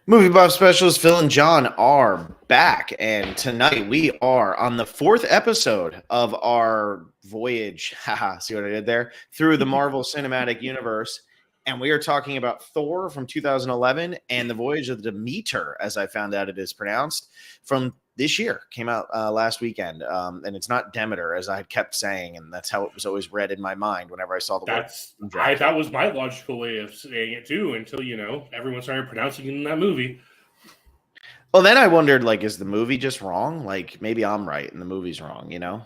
Movie Buff Specialist Phil and John are back, and tonight we are on the fourth episode of our voyage. Haha, see what I did there? Through the Marvel Cinematic Universe, and we are talking about Thor from 2011 and the Voyage of the Demeter, as I found out it is pronounced, from this year. Came out last weekend, and it's not Demeter, as I had kept saying, and that's how it was always read in my mind whenever I saw the word. That was my logical way of saying it too, until everyone started pronouncing it in that movie. Well, then I wondered, is the movie just wrong? Maybe I'm right and the movie's wrong, Yeah,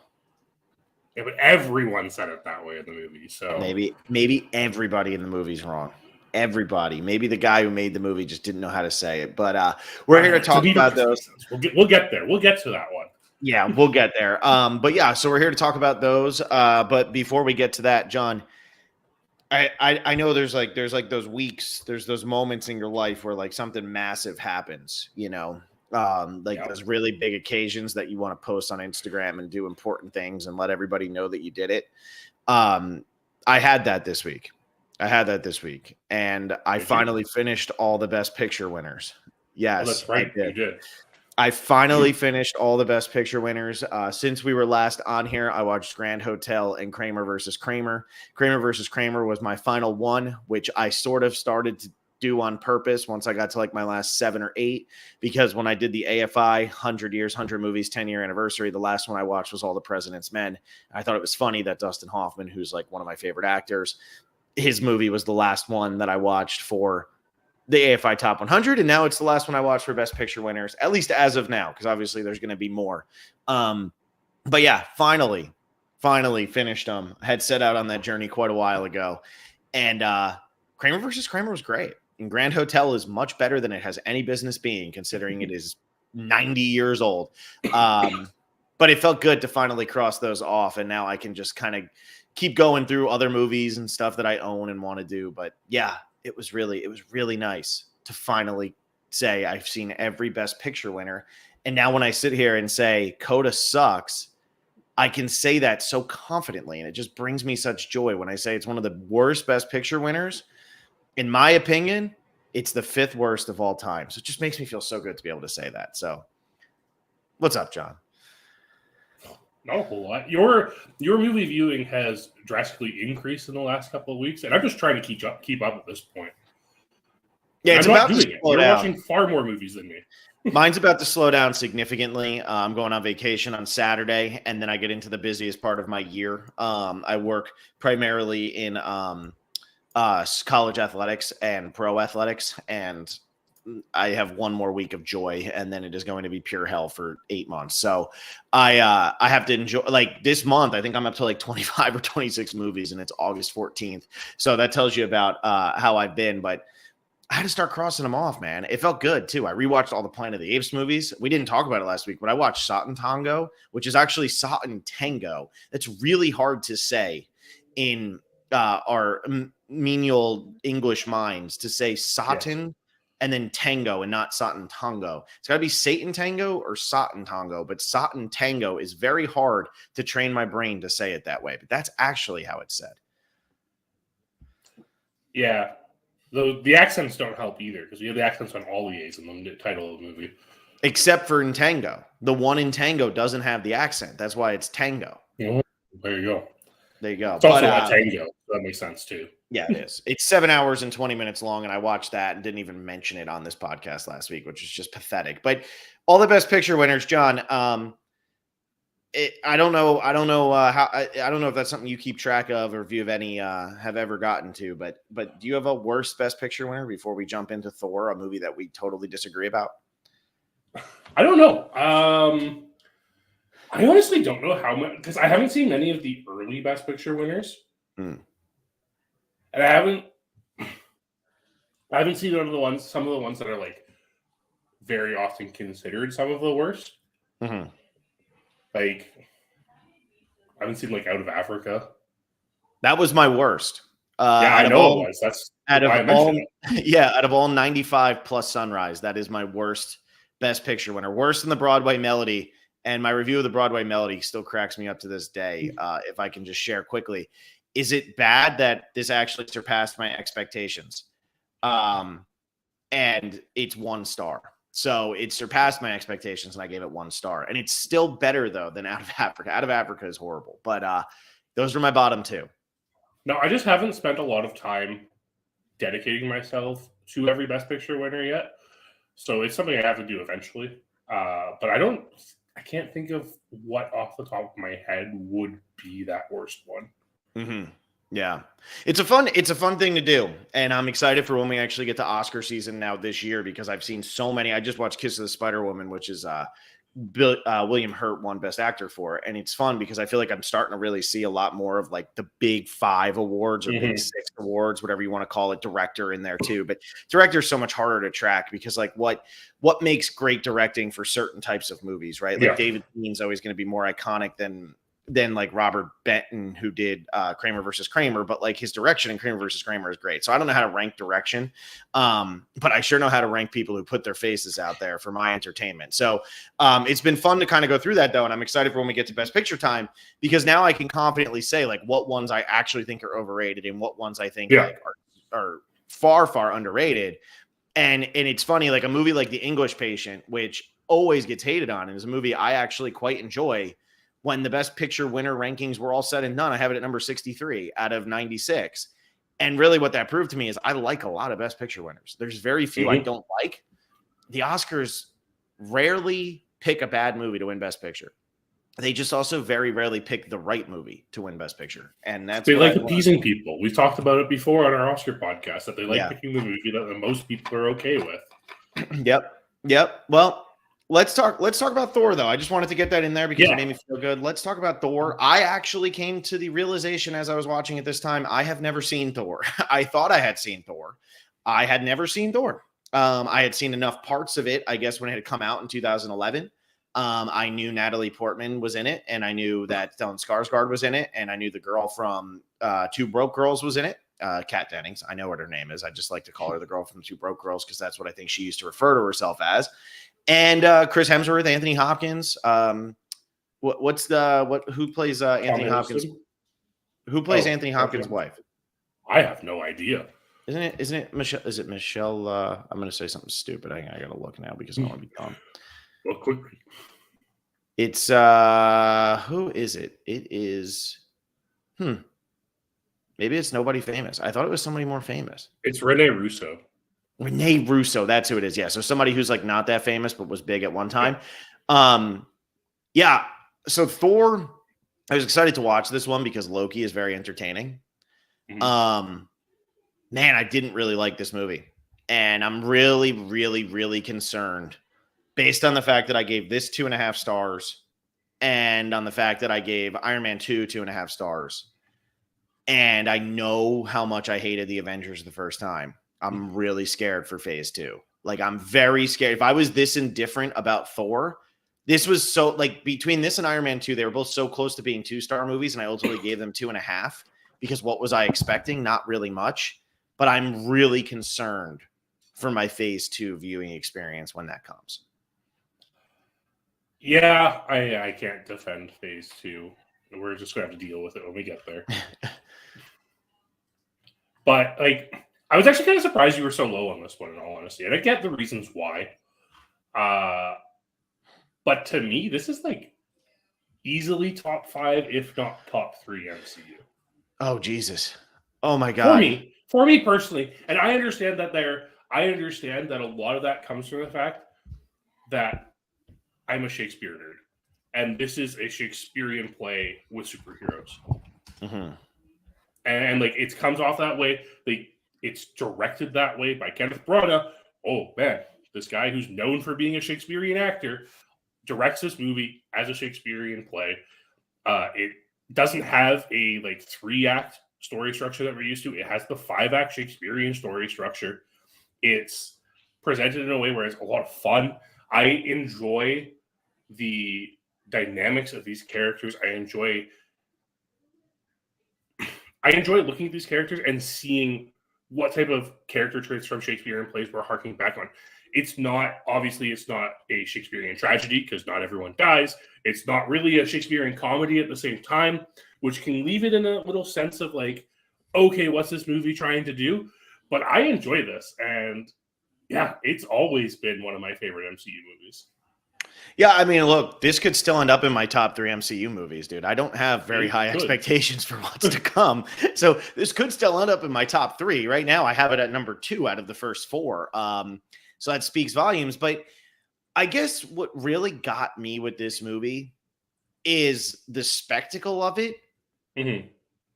but everyone said it that way in the movie, so maybe everybody in the movie's wrong. Everybody. Maybe the guy who made the movie just didn't know how to say it. But we're here to talk about those. We'll get there. We'll get to that one. Yeah, we'll get there. But yeah, so we're here to talk about those. But before we get to that, John, I know there's those weeks, there's those moments in your life where something massive happens, those really big occasions that you want to post on Instagram and do important things and let everybody know that you did it. I had that this week. And I finally finished all the Best Picture winners. Yes, that's right. You did. I finally finished all the Best Picture winners. Since we were last on here, I watched Grand Hotel and Kramer versus Kramer. Kramer versus Kramer was my final one, which I sort of started to do on purpose once I got to my last 7 or 8, because when I did the AFI 100 years, 100 movies, 10-year anniversary, the last one I watched was All the President's Men. I thought it was funny that Dustin Hoffman, who's one of my favorite actors, his movie was the last one that I watched for the AFI Top 100, and now it's the last one I watched for Best Picture winners, at least as of now, because obviously there's going to be more. But yeah, finally finished them. I had set out on that journey quite a while ago, and Kramer versus Kramer was great. And Grand Hotel is much better than it has any business being, considering it is 90 years old. But it felt good to finally cross those off, and now I can just kind of keep going through other movies and stuff that I own and want to do. But yeah, it was really nice to finally say I've seen every Best Picture winner. And now when I sit here and say Coda sucks, I can say that so confidently. And it just brings me such joy when I say it's one of the worst Best Picture winners. In my opinion, it's the 5th worst of all time. So it just makes me feel so good to be able to say that. So what's up, John? Not a whole lot. Your movie viewing has drastically increased in the last couple of weeks, and I'm just trying to keep up at this point. Yeah, it's about to slow You're down. watching far more movies than me. Mine's about to slow down significantly. I'm going on vacation on Saturday, and then I get into the busiest part of my year. I work primarily in college athletics and pro athletics, and I have one more week of joy, and then it is going to be pure hell for 8 months. So I have to enjoy, this month, I think I'm up to 25 or 26 movies, and it's August 14th. So that tells you about how I've been, but I had to start crossing them off, man. It felt good too. I rewatched all the Planet of the Apes movies. We didn't talk about it last week, but I watched Satan Tango, which is actually Satan Tango. That's really hard to say in our menial English minds, to say Satan. Yes. And then Tango and not Satan Tango. It's got to be Satan Tango or Satan Tango, but Satan Tango is very hard to train my brain to say it that way. But that's actually how it's said. Yeah. The accents don't help either, because we have the accents on all the A's in the title of the movie. Except for in Tango. The one in Tango doesn't have the accent. That's why it's Tango. Mm-hmm. There you go. It's also a Tango. That makes sense too. Yeah, it is. It's 7 hours and 20 minutes long, and I watched that and didn't even mention it on this podcast last week, which is just pathetic. But all the Best Picture winners, John. I don't know if that's something you keep track of, or if you have any have ever gotten to. But do you have a worst Best Picture winner before we jump into Thor, a movie that we totally disagree about? I don't know. I honestly don't know how much, because I haven't seen many of the early Best Picture winners. And I haven't seen some of the ones that are very often considered some of the worst. Mm-hmm. I haven't seen Out of Africa. That was my worst. Yeah, I know it was. That's out of all 95 plus Sunrise, that is my worst Best Picture winner. Worse than the Broadway Melody. And my review of the Broadway Melody still cracks me up to this day. If I can just share quickly. Is it bad that this actually surpassed my expectations? and it's 1 star. So it surpassed my expectations, and I gave it 1 star. And it's still better though than Out of Africa. Out of Africa is horrible, but those were my bottom 2. No, I just haven't spent a lot of time dedicating myself to every Best Picture winner yet. So it's something I have to do eventually. But I can't think of what off the top of my head would be that worst one. Mm-hmm. Yeah, it's a fun thing to do, and I'm excited for when we actually get to Oscar season now this year, because I've seen so many. I just watched Kiss of the Spider Woman, which is William Hurt won Best Actor for, and it's fun because I feel like I'm starting to really see a lot more of like the big 5 awards or big 6 awards, whatever you want to call it, director in there too. But director is so much harder to track because like what makes great directing for certain types of movies, right? Like David Lean's always going to be more iconic than like Robert Benton, who did Kramer versus Kramer, but like his direction in Kramer versus Kramer is great. So I don't know how to rank direction, but I sure know how to rank people who put their faces out there for my entertainment. So it's been fun to kind of go through that though. And I'm excited for when we get to Best Picture time, because now I can confidently say like what ones I actually think are overrated and what ones I think like are far, far underrated. And it's funny, like a movie like The English Patient, which always gets hated on, and is a movie I actually quite enjoy. When the Best Picture winner rankings were all said and done, I have it at number 63 out of 96. And really what that proved to me is I like a lot of Best Picture winners. There's very few I don't like. The Oscars rarely pick a bad movie to win Best Picture. They just also very rarely pick the right movie to win Best Picture. And that's they like appeasing people. We've talked about it before on our Oscar podcast, that they like picking the movie that most people are okay with. Yep. Well, let's talk about Thor, though. I just wanted to get that in there because it made me feel good. Let's talk about Thor. I actually came to the realization as I was watching it this time, I have never seen Thor. I thought I had seen Thor. I had never seen Thor. I had seen enough parts of it, I guess, when it had come out in 2011. I knew Natalie Portman was in it, and I knew that Stellan Skarsgård was in it, and I knew the girl from Two Broke Girls was in it. Kat Dennings. I know what her nname is. I just like to call her the girl from Two Broke Girls because that's what I think she used to refer to herself as. And Chris Hemsworth, Anthony Hopkins. Who plays Anthony Hopkins? Who plays Anthony Hopkins' wife? I have no idea. Isn't it Michelle? Is it Michelle? I'm going to say something stupid. I got to look now because I want to be dumb. Well, quickly. It's who is it? It is maybe it's nobody famous. I thought it was somebody more famous. It's Rene Russo. Rene Russo, that's who it is. Yeah, so somebody who's like not that famous but was big at one time. So Thor, I was excited to watch this one because Loki is very entertaining. Man, I didn't really like this movie, and I'm really, really, really concerned based on the fact that I gave this 2.5 stars, and on the fact that I gave Iron Man 2 2.5 stars, and I know how much I hated the Avengers the first time. I'm really scared for phase 2. Like, I'm very scared. If I was this indifferent about Thor, this was so, like, between this and Iron Man 2, they were both so close to being 2-star movies, and I ultimately gave them 2.5 because what was I expecting? Not really much. But I'm really concerned for my phase 2 viewing experience when that comes. Yeah, I can't defend phase 2. We're just going to have to deal with it when we get there. But, like, I was actually kind of surprised you were so low on this one, in all honesty. And I get the reasons why. But to me, this is, like, easily top 5, if not top 3 MCU. Oh, Jesus. Oh, my God. For me personally, and I understand that a lot of that comes from the fact that I'm a Shakespeare nerd. And this is a Shakespearean play with superheroes. Mm-hmm. And like, it comes off that way. It's directed that way by Kenneth Branagh. Oh, man, this guy who's known for being a Shakespearean actor directs this movie as a Shakespearean play. It doesn't have a, like, 3-act story structure that we're used to. It has the 5-act Shakespearean story structure. It's presented in a way where it's a lot of fun. I enjoy the dynamics of these characters. I enjoy looking at these characters and seeing what type of character traits from Shakespearean plays we're harking back on. It's not a Shakespearean tragedy because not everyone dies. It's not really a Shakespearean comedy at the same time, which can leave it in a little sense of like, okay, what's this movie trying to do? But I enjoy this, and Yeah, it's always been one of my favorite MCU movies. Yeah, I mean, look, this could still end up in my top 3 MCU movies, dude. I don't have very It high could. expectations for what's to come. So this could still end up in my top 3. Right now, I have it at number 2 out of the first 4. So that speaks volumes. But I guess what really got me with this movie is the spectacle of it. Mhm.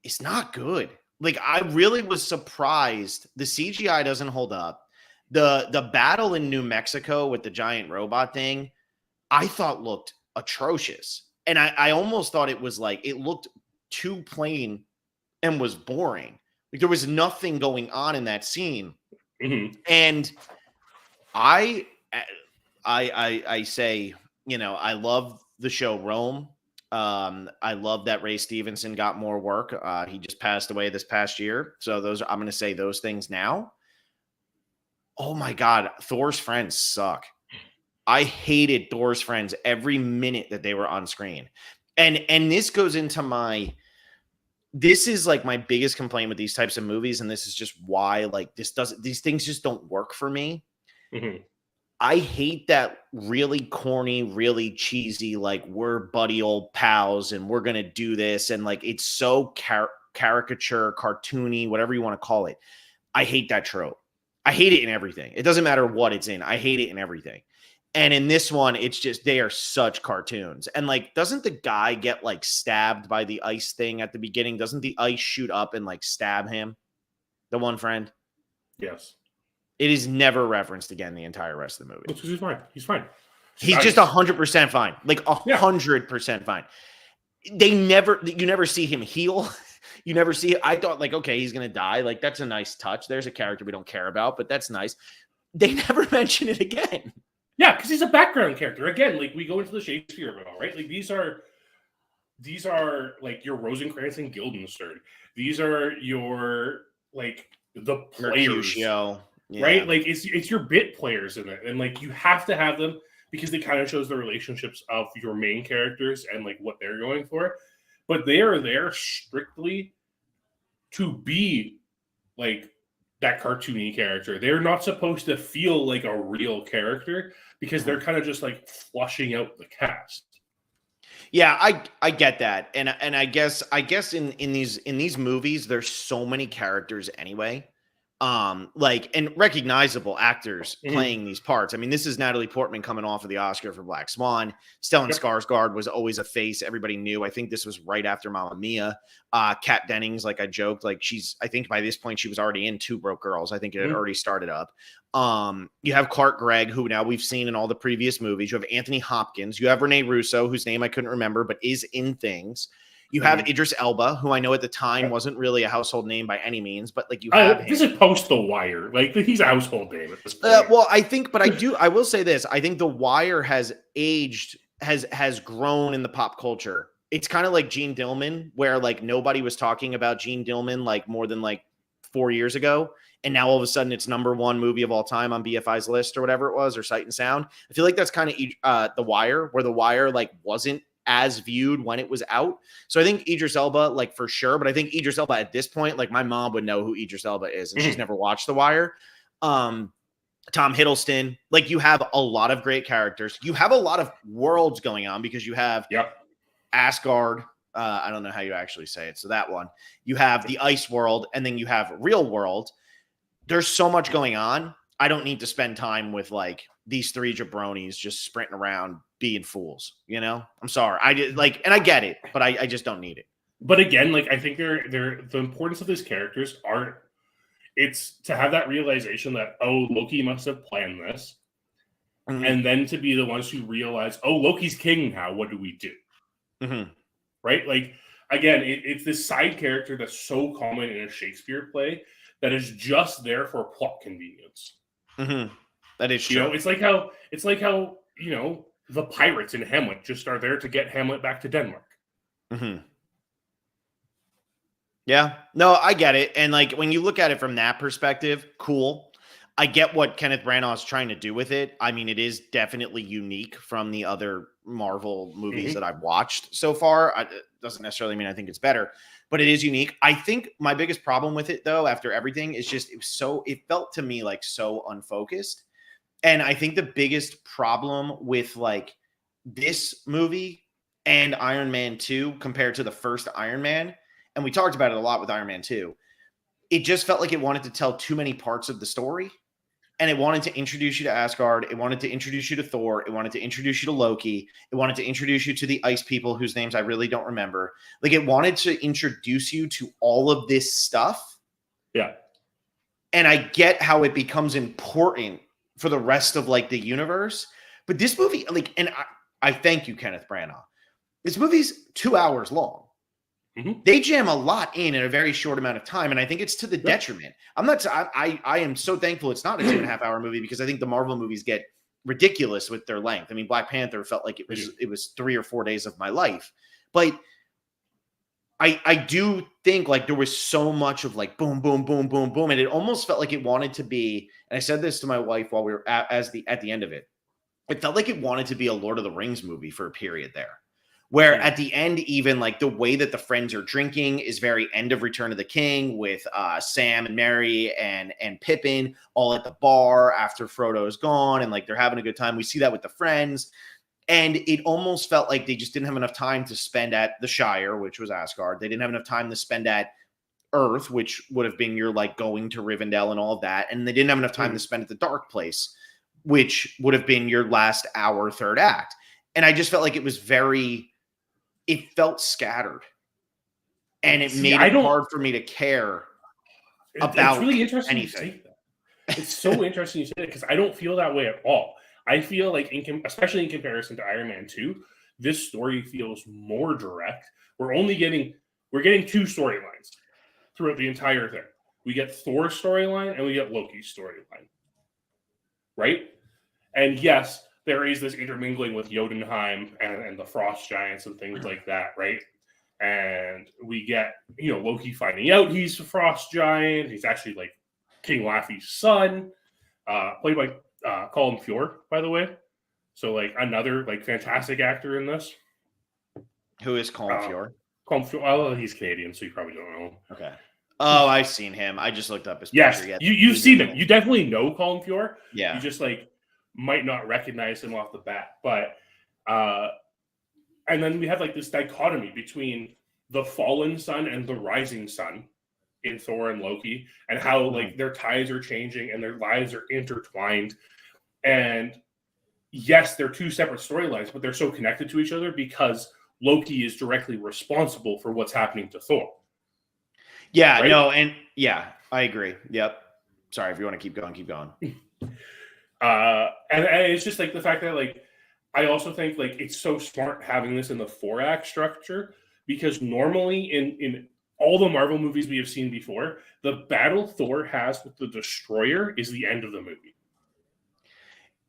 It's not good. Like, I really was surprised. The CGI doesn't hold up. The battle in New Mexico with the giant robot thing, I thought looked atrocious. And I almost thought it was like it looked too plain and was boring. Like there was nothing going on in that scene. Mhm. And I I say, you know, I love the show Rome. I love that Ray Stevenson got more work. He just passed away this past year. So those I'm gonna say those things now. Oh my god, Thor's friends suck. I hated Thor's friends every minute that they were on screen. And this goes into this is like my biggest complaint with these types of movies, and this is just why like these things just don't work for me. Mhm. I hate that really corny, really cheesy, like we're buddy old pals and we're gonna do this, and like it's so caricature, cartoony, whatever you want to call it. I hate that trope. I hate it in everything. It doesn't matter what it's in. I hate it in everything. And in this one, it's just they are such cartoons. And like, doesn't the guy get like stabbed by the ice thing at the beginning? Doesn't the ice shoot up and like stab him? The one friend? Yes. It is never referenced again the entire rest of the movie. Because he's fine. He's fine. He's just 100% fine. Like 100% fine. You never see him heal. You never see it. I thought like, okay, he's gonna die. Like that's a nice touch. There's a character we don't care about, but that's nice. They never mention it again. Yeah, because he's a background character. Again, like we go into the Shakespeare of it all, right? Like these are like your Rosencrantz and Guildenstern. These are your like the players, Mercutio, right? Like it's your bit players in it, and like you have to have them because it kind of shows the relationships of your main characters and like what they're going for. But they are there strictly to be like that cartoony character. They're not supposed to feel like a real character because they're kind of just like flushing out the cast. Yeah, I get that. And I guess in these movies there's so many characters anyway. Like and recognizable actors playing these parts. I mean, this is Natalie Portman coming off of the Oscar for Black Swan. Stellan Skarsgård was always a face everybody knew. I think this was right after Mamma Mia. Kat Dennings, like I joked, like I think by this point she was already in Two Broke Girls. I think it had already started up. You have Clark Gregg, who now we've seen in all the previous movies. You have Anthony Hopkins. You have Rene Russo, whose name I couldn't remember, but is in things. You have Idris Elba, who I know at the time wasn't really a household name by any means, but like you have this is post The Wire. Like he's a household name at this point. I will say this. I think The Wire has aged, has grown in the pop culture. It's kind of like Gene Dillman, where like nobody was talking about Gene Dillman like more than like 4 years ago. And now all of a sudden it's #1 movie of all time on BFI's list or whatever it was, or Sight and Sound. I feel like that's kind of The Wire, where The Wire like wasn't as viewed when it was out. So I think Idris Elba, like for sure, but I think Idris Elba at this point, like my mom would know who Idris Elba is, and she's never watched The Wire. Tom Hiddleston, like you have a lot of great characters. You have a lot of worlds going on because you have Asgard. I don't know how you actually say it. So that one, you have the ice world, and then you have real world. There's so much going on. I don't need to spend time with like these 3 jabronis just sprinting around being fools, you know? I'm sorry. I did like, and I get it, but I just don't need it. But again, like I think the importance of these characters it's to have that realization that, oh, Loki must have planned this. And then to be the ones who realize, oh, Loki's king now. What do we do? Right? Like, again, it's this side character that's so common in a Shakespeare play that is just there for plot convenience. That is true. You know, it's like how you know the pirates in Hamlet just are there to get Hamlet back to Denmark. Yeah, no, I get it. And like when you look at it from that perspective, cool. I get what Kenneth Branagh is trying to do with it. I mean, it is definitely unique from the other Marvel movies that I've watched so far. It doesn't necessarily mean I think it's better, but it is unique. I think my biggest problem with it, though, after everything, is just it felt to me like so unfocused. And I think the biggest problem with like this movie and Iron Man 2 compared to the first Iron Man, and we talked about it a lot with Iron Man 2, it just felt like it wanted to tell too many parts of the story. And it wanted to introduce you to Asgard. It wanted to introduce you to Thor. It wanted to introduce you to Loki. It wanted to introduce you to the ice people whose names I really don't remember. Like, it wanted to introduce you to all of this stuff. Yeah. And I get how it becomes important for the rest of like the universe. But this movie, like, and I thank you, Kenneth Branagh. This movie's 2 hours long. Mm-hmm. They jam a lot in a very short amount of time, and I think it's to the detriment. I am so thankful it's not a 2.5 hour movie, because I think the Marvel movies get ridiculous with their length. I mean, Black Panther felt like it was 3 or 4 days of my life, but I do think like there was so much of like boom, boom, boom, boom, boom, and it almost felt like it wanted to be. And I said this to my wife while we were at the end of it. It felt like it wanted to be a Lord of the Rings movie for a period there. Where at the end, even like the way that the friends are drinking is very end of Return of the King, with Sam and Merry and Pippin all at the bar after Frodo is gone, and like they're having a good time. We see that with the friends, and it almost felt like they just didn't have enough time to spend at the Shire, which was Asgard. They didn't have enough time to spend at Earth, which would have been your like going to Rivendell and all of that, and they didn't have enough time to spend at the Dark Place, which would have been your last hour, third act. And I just felt like it was it felt scattered, and it made it hard for me to care about it's really interesting anything. You say that. It's so interesting you say that, because I don't feel that way at all. I feel like, especially in comparison to Iron Man 2, this story feels more direct. We're getting 2 storylines throughout the entire thing. We get Thor's storyline and we get Loki's storyline, right? And yes, there is this intermingling with Jotunheim and the Frost Giants and things like that, right? And we get, Loki finding out he's a Frost Giant. He's actually like King Laffy's son, played by Colin Feore, by the way. So like another like fantastic actor in this. Who is Colin Feore? Colin Feore. Well, he's Canadian, so you probably don't know him. Okay. Oh, I've seen him. I just looked up his picture. Yes, you've seen him. You definitely know Colin Feore. Yeah. You just like might not recognize him off the bat, but and then we have like this dichotomy between the fallen sun and the rising sun in Thor and Loki, and how like their ties are changing and their lives are intertwined. And yes, they're 2 separate storylines, but they're so connected to each other because Loki is directly responsible for what's happening to Thor. Yeah, right? No, and yeah, I agree. Yep. Sorry, if you want to keep going, keep going. And it's just like the fact that like I also think like it's so smart having this in the 4-act structure, because normally in all the Marvel movies we have seen before, the battle Thor has with the Destroyer is the end of the movie.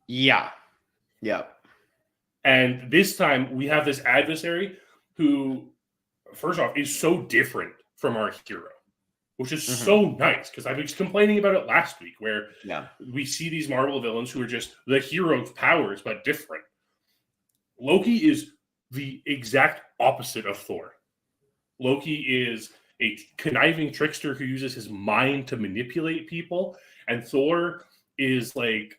Yeah. Yep. And this time we have this adversary who, first off, is so different from our hero, which is so nice, because I was complaining about it last week, where we see these Marvel villains who are just the hero's powers, but different. Loki is the exact opposite of Thor. Loki is a conniving trickster who uses his mind to manipulate people, and Thor is like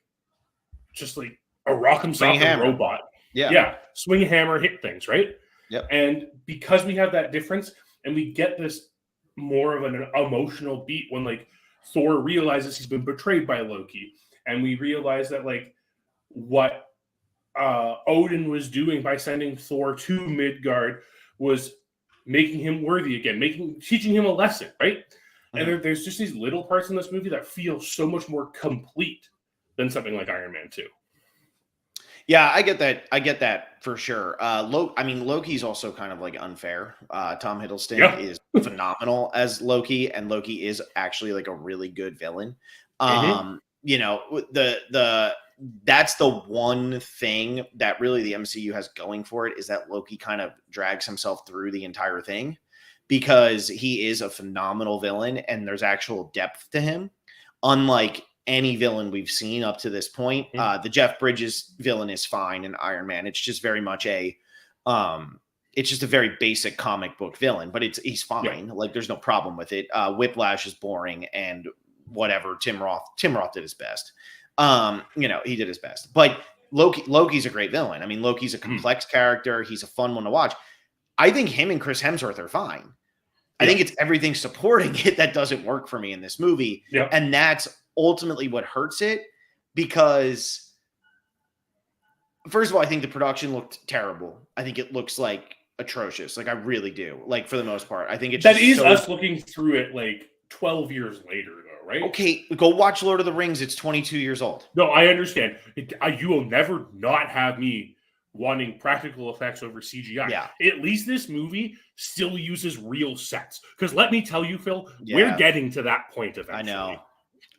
just like a rock'em sock'em robot. Yeah. Swing hammer, hit things, right? Yep. And because we have that difference, and we get this more of an emotional beat when like Thor realizes he's been betrayed by Loki, and we realize that like what Odin was doing by sending Thor to Midgard was making him worthy again, teaching him a lesson, right? And there's just these little parts in this movie that feel so much more complete than something like Iron Man 2. Yeah, I get that for sure. Loki's also kind of like unfair. Tom Hiddleston is phenomenal as Loki, and Loki is actually like a really good villain. That's the one thing that really the MCU has going for it, is that Loki kind of drags himself through the entire thing, because he is a phenomenal villain and there's actual depth to him, unlike any villain we've seen up to this point. The Jeff Bridges villain is fine in Iron Man. It's just very much it's just a very basic comic book villain, but he's fine. Yeah. Like there's no problem with it. Whiplash is boring and whatever. Tim Roth did his best. He did his best. But Loki's a great villain. I mean, Loki's a complex character. He's a fun one to watch. I think him and Chris Hemsworth are fine. I think it's everything supporting it that doesn't work for me in this movie. Yep. And that's ultimately what hurts it, because first of all, I think the production looked terrible. I think it looks like atrocious. Like, I really do. Like, for the most part, I think it's us looking through it like 12 years later, though, right? Okay, go watch Lord of the Rings. It's 22 years old. No, I understand. You will never not have me wanting practical effects over CGI. Yeah. At least this movie still uses real sets. Because let me tell you, Phil, we're getting to that point eventually.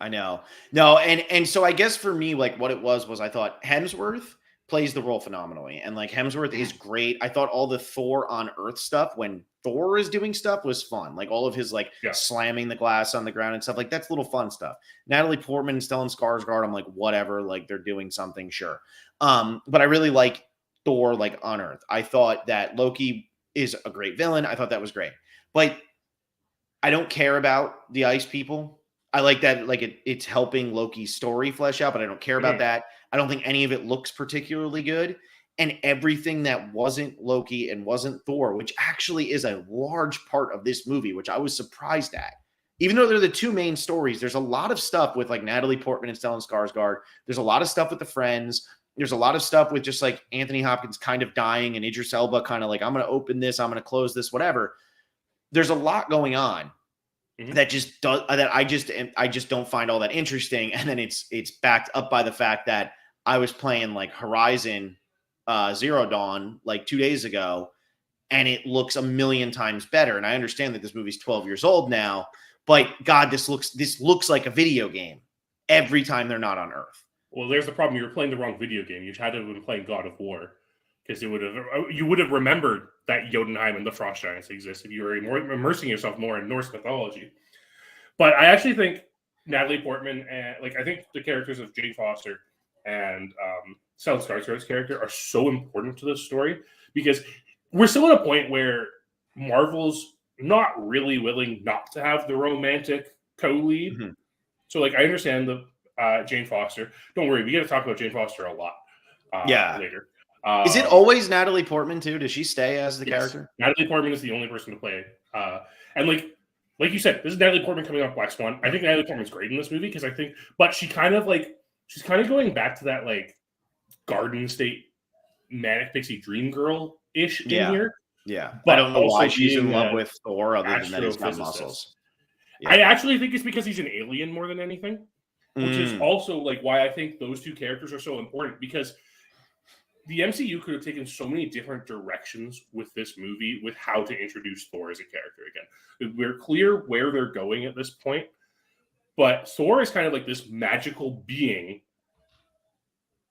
I know. No, and so I guess for me, like, what it was I thought Hemsworth plays the role phenomenally. And like, Hemsworth is great. I thought all the Thor on Earth stuff, when Thor is doing stuff, was fun. Like, all of his slamming the glass on the ground and stuff, like, that's little fun stuff. Natalie Portman and Stellan Skarsgård, I'm like, whatever, like, they're doing something, sure. But I really like Thor, like, on Earth. I thought that Loki is a great villain. I thought that was great. But I don't care about the ice people. I like that, like, it's helping Loki's story flesh out, but I don't care about that. I don't think any of it looks particularly good. And everything that wasn't Loki and wasn't Thor, which actually is a large part of this movie, which I was surprised at. Even though they're the two main stories, there's a lot of stuff with like Natalie Portman and Stellan Skarsgård. There's a lot of stuff with the friends. There's a lot of stuff with just like Anthony Hopkins kind of dying and Idris Elba kind of like, I'm going to open this, I'm going to close this, whatever. There's a lot going on that just does that. I just don't find all that interesting. And then it's backed up by the fact that I was playing like Horizon Zero Dawn like 2 days ago, and it looks a million times better. And I understand that this movie's 12 years old now, but God, this looks like a video game every time they're not on Earth. Well, there's the problem. You were playing the wrong video game. You had to have been playing God of War, because you would have remembered that Jotunheim and the Frost Giants exist if you were immersing yourself more in Norse mythology. But I actually think Natalie Portman and I think the characters of Jane Foster and Stellan Skarsgård's character are so important to this story, because we're still at a point where Marvel's not really willing not to have the romantic co-lead. Mm-hmm. So I understand the Jane Foster. Don't worry, we got to talk about Jane Foster a lot later. Is it always Natalie Portman too? Does she stay as the character? Natalie Portman is the only person to play. And like you said, this is Natalie Portman coming off Black Swan. I think Natalie Portman's great in this movie, because but she's kind of going back to that like Garden State manic pixie dream girl-ish in here. Yeah. But I don't know why she's in love with Thor other than that he's got muscles. Yeah. I actually think it's because he's an alien more than anything, which is also like why I think those two characters are so important, because the MCU could have taken so many different directions with this movie with how to introduce Thor as a character again. We're clear where they're going at this point, but Thor is kind of like this magical being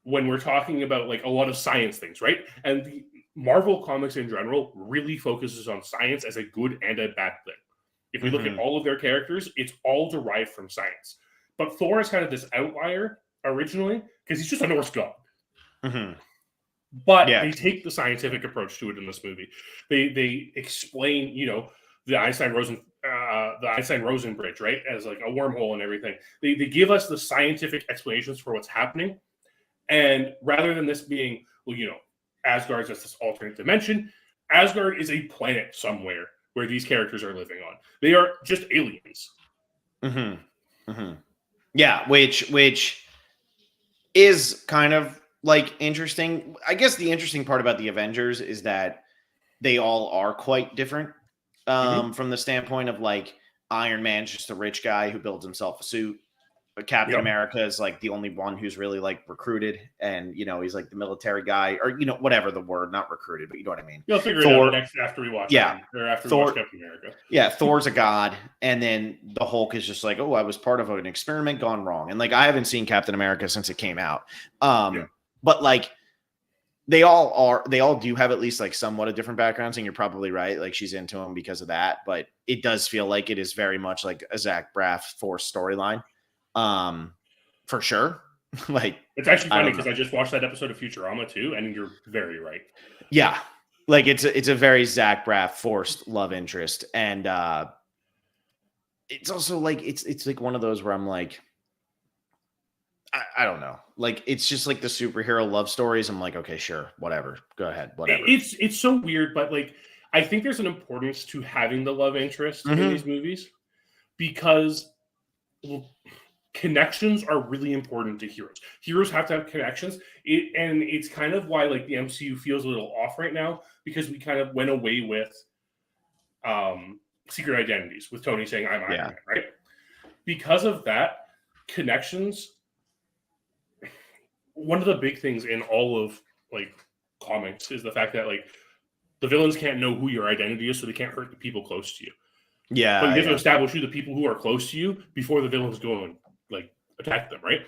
when we're talking about like a lot of science things, right? And the Marvel comics in general really focuses on science as a good and a bad thing. If we look at all of their characters, it's all derived from science. But Thor is kind of this outlier originally because he's just a Norse god. Mm-hmm. But they take the scientific approach to it in this movie. They explain, the Einstein-Rosen bridge, right, as like a wormhole and everything. They give us the scientific explanations for what's happening, and rather than this being, Asgard's just this alternate dimension, Asgard is a planet somewhere where these characters are living on. They are just aliens. Mm-hmm. Mm-hmm. Yeah, which is kind of like interesting. I guess the interesting part about the Avengers is that they all are quite different from the standpoint of like Iron Man's just a rich guy who builds himself a suit. But Captain America is like the only one who's really like recruited, and he's like the military guy, or whatever the word, not recruited, but you know what I mean. You'll figure it out after we watch. After we watch Captain America. Yeah, Thor's a god, and then the Hulk is just like, oh, I was part of an experiment gone wrong, and like I haven't seen Captain America since it came out. But like they all do have at least like somewhat of different backgrounds, and you're probably right. Like she's into him because of that, but it does feel like it is very much like a Zach Braff Force storyline. For sure. Like it's actually funny because I just watched that episode of Futurama too, and you're very right. Yeah, like it's a very Zach Braff forced love interest, and it's also like it's like one of those where I'm like, I don't know. Like, it's just like the superhero love stories. I'm like, okay, sure, whatever. Go ahead, whatever. It's so weird, but like I think there's an importance to having the love interest in these movies because well, connections are really important to heroes. Heroes have to have connections, and it's kind of why like the MCU feels a little off right now because we kind of went away with secret identities with Tony saying I'm Iron Man, right? Because of that, connections. One of the big things in all of like comics is the fact that like the villains can't know who your identity is, so they can't hurt the people close to you. Yeah, But you have to establish who the people who are close to you before the villains go and like attack them, right?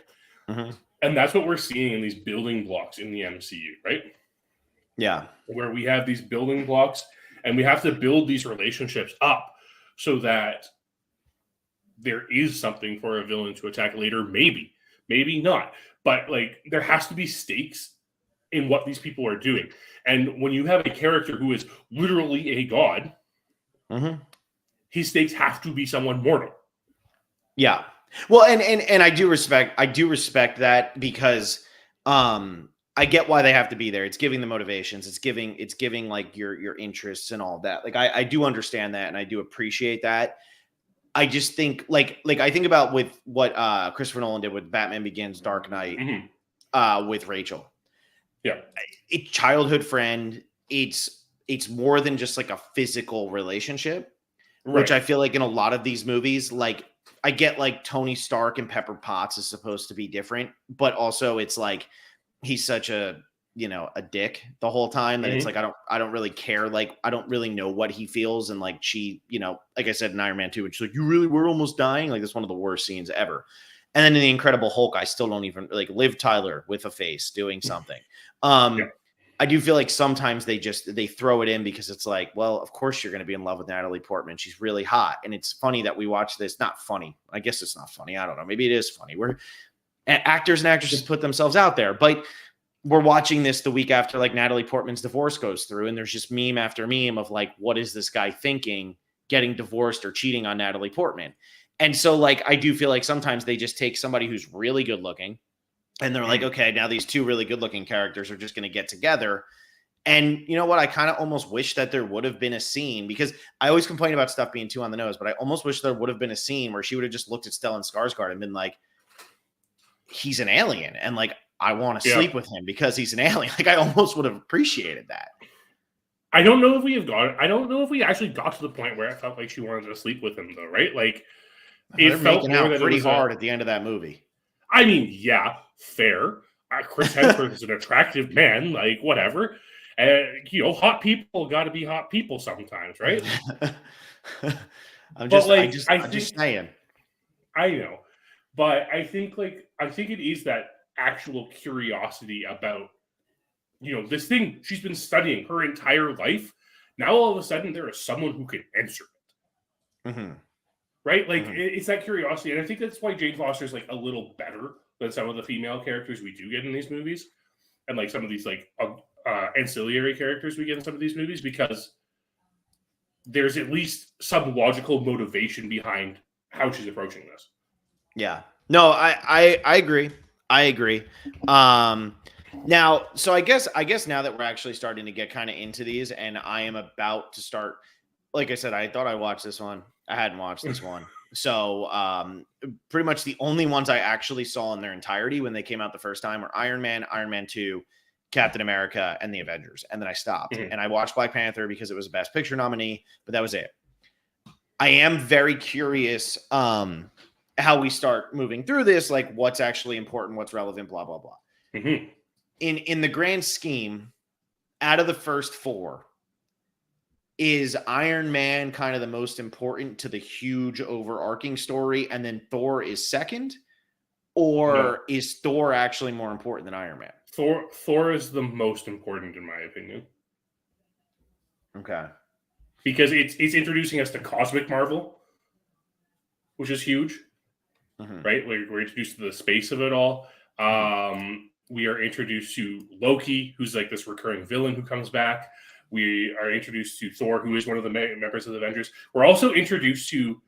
And that's what we're seeing in these building blocks in the MCU, right? Yeah. Where we have these building blocks and we have to build these relationships up so that there is something for a villain to attack later. Maybe not. But like there has to be stakes in what these people are doing. And when you have a character who is literally a god, his stakes have to be someone mortal. Yeah. Well, and I do respect that because I get why they have to be there. It's giving the motivations. It's giving like your interests and all that. Like I do understand that and I do appreciate that. I just think like I think about with what Christopher Nolan did with Batman Begins, Dark Knight, with Rachel. Yeah. It's childhood friend. It's more than just like a physical relationship, which I feel like in a lot of these movies, like I get like Tony Stark and Pepper Potts is supposed to be different, but also it's like he's such a dick the whole time that it's like I don't really care, like I don't really know what he feels, and like she, like I said in Iron Man 2, and she's like, you really were almost dying, like that's one of the worst scenes ever. And then in the Incredible Hulk, I still don't even like Liv Tyler with a face doing something. I do feel like sometimes they throw it in because it's like, well, of course you're going to be in love with Natalie Portman. She's really hot. And it's funny that we watch this. Not funny. I guess it's not funny. I don't know. Maybe it is funny. We're actors and actresses put themselves out there, but we're watching this the week after like Natalie Portman's divorce goes through. And there's just meme after meme of like, what is this guy thinking getting divorced or cheating on Natalie Portman? And so like, I do feel like sometimes they just take somebody who's really good looking and they're like, okay, now these two really good looking characters are just going to get together. And you know what? I kind of almost wish that there would have been a scene, because I always complain about stuff being too on the nose, but I almost wish there would have been a scene where she would have just looked at Stellan Skarsgård and been like, he's an alien. And like, I want to sleep with him because he's an alien. Like I almost would have appreciated that. I don't know if we actually got to the point where I felt like she wanted to sleep with him though, right? Like it felt making out pretty hard at the end of that movie. I mean, yeah, fair. Chris Hemsworth is an attractive man, like whatever. And hot people got to be hot people sometimes, right? I'm just saying. I know, but I think it is that actual curiosity about this thing she's been studying her entire life. Now all of a sudden there is someone who can answer it. Right? Like it's that curiosity. And I think that's why Jane Foster is like a little better than some of the female characters we do get in these movies. And like some of these like ancillary characters we get in some of these movies, because there's at least some logical motivation behind how she's approaching this. Yeah. No, I agree. I agree. Now, so I guess now that we're actually starting to get kind of into these and I am about to start, like I said, I thought I watched this one. I hadn't watched this one. So pretty much the only ones I actually saw in their entirety when they came out the first time were Iron Man, Iron Man 2, Captain America, and the Avengers. And then I stopped. And I watched Black Panther because it was a Best Picture nominee, but that was it. I am very curious how we start moving through this, like what's actually important, what's relevant, blah, blah, blah. In the grand scheme, out of the first four, is Iron Man kind of the most important to the huge overarching story, and then Thor is second? Or is Thor actually more important than Iron Man? Thor is the most important in my opinion. Okay. Because it's introducing us to Cosmic Marvel, which is huge. Right? We're introduced to the space of it all. We are introduced to Loki, who's like this recurring villain who comes back. We are introduced to Thor, who is one of the members of the Avengers. We're also introduced to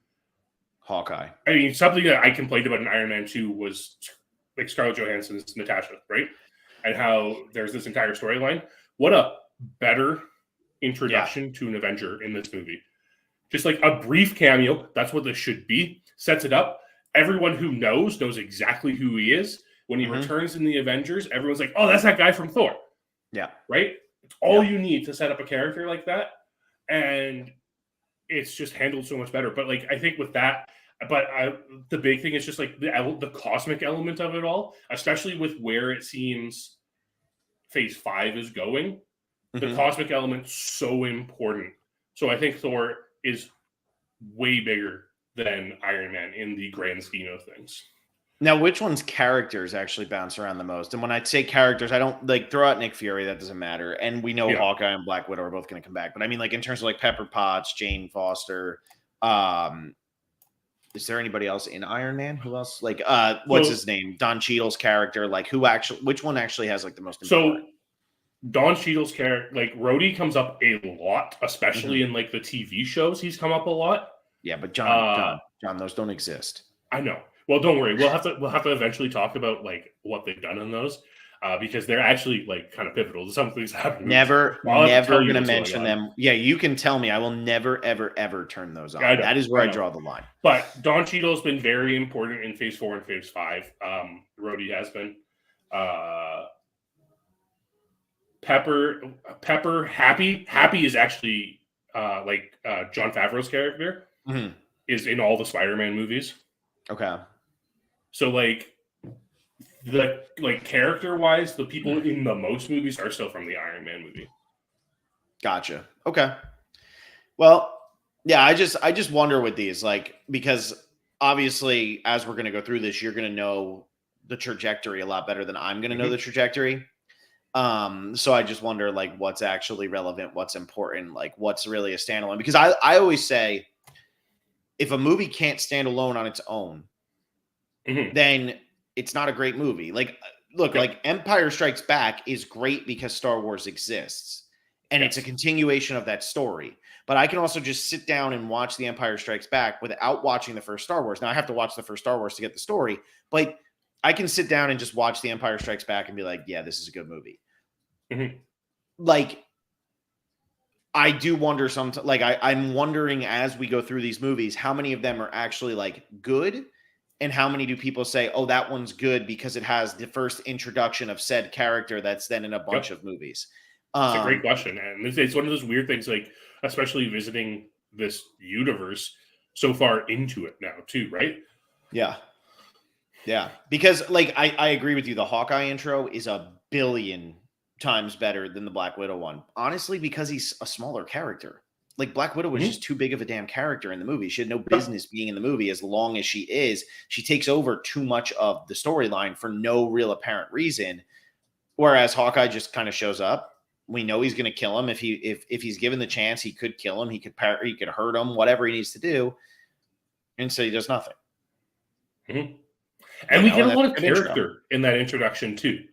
Hawkeye. I mean, something that I complained about in Iron Man 2 was like Scarlett Johansson's Natasha, right? And how there's this entire storyline. What a better introduction to an Avenger in this movie. Just like a brief cameo. That's what this should be. Sets it up. Everyone who knows exactly who he is. When he returns in the Avengers, everyone's like, oh, that's that guy from Thor. Yeah. Right? It's all you need to set up a character like that. And it's just handled so much better. But like, I think with that, the big thing is just like the cosmic element of it all, especially with where it seems Phase 5 is going. The cosmic element's so important. So I think Thor is way bigger than Iron Man in the grand scheme of things. Now, which one's characters actually bounce around the most? And when I say characters, I don't like throw out Nick Fury. That doesn't matter. And we know Hawkeye and Black Widow are both going to come back. But I mean, like in terms of like Pepper Potts, Jane Foster, is there anybody else in Iron Man? Who else? Like, what's his name? Don Cheadle's character. Like, which one actually has like the most important? So Don Cheadle's character, like Rhodey, comes up a lot, especially in like the TV shows. He's come up a lot. Yeah, but John, those don't exist. I know. Well, don't worry. We'll have to eventually talk about like what they've done in those because they're actually like kind of pivotal to some things happening. Never going to mention them. Yeah, you can tell me. I will never, ever, ever turn those on. That is where I draw the line. But Don Cheadle's been very important in Phase 4 and Phase 5. Rhodey has been. Pepper, Happy is actually Jon Favreau's character is in all the Spider-Man movies. Okay. So like character-wise, the people in the most movies are still from the Iron Man movie. Gotcha. Okay. Well, yeah, I just wonder with these, like, because obviously as we're going to go through this, you're going to know the trajectory a lot better than I'm going to know the trajectory. So I just wonder like what's actually relevant, what's important, like what's really a standalone, because I always say if a movie can't stand alone on its own, then it's not a great movie. Like, look, like Empire Strikes Back is great because Star Wars exists and it's a continuation of that story. But I can also just sit down and watch The Empire Strikes Back without watching the first Star Wars. Now I have to watch the first Star Wars to get the story, but I can sit down and just watch The Empire Strikes Back and be like, yeah, this is a good movie. Like, I do wonder sometimes, like I'm wondering as we go through these movies, how many of them are actually like good and how many do people say, oh, that one's good because it has the first introduction of said character that's then in a bunch of movies. It's a great question. And it's one of those weird things, like, especially visiting this universe so far into it now too, right? Yeah. Yeah. Because like, I agree with you. The Hawkeye intro is a billion times better than the Black Widow one. Honestly, because he's a smaller character. Like Black Widow was just too big of a damn character in the movie. She had no business being in the movie as long as she is. She takes over too much of the storyline for no real apparent reason. Whereas Hawkeye just kind of shows up. We know he's going to kill him. If he's given the chance, he could kill him. He could hurt him, whatever he needs to do. And so he does nothing. And we get a lot of character in that introduction too,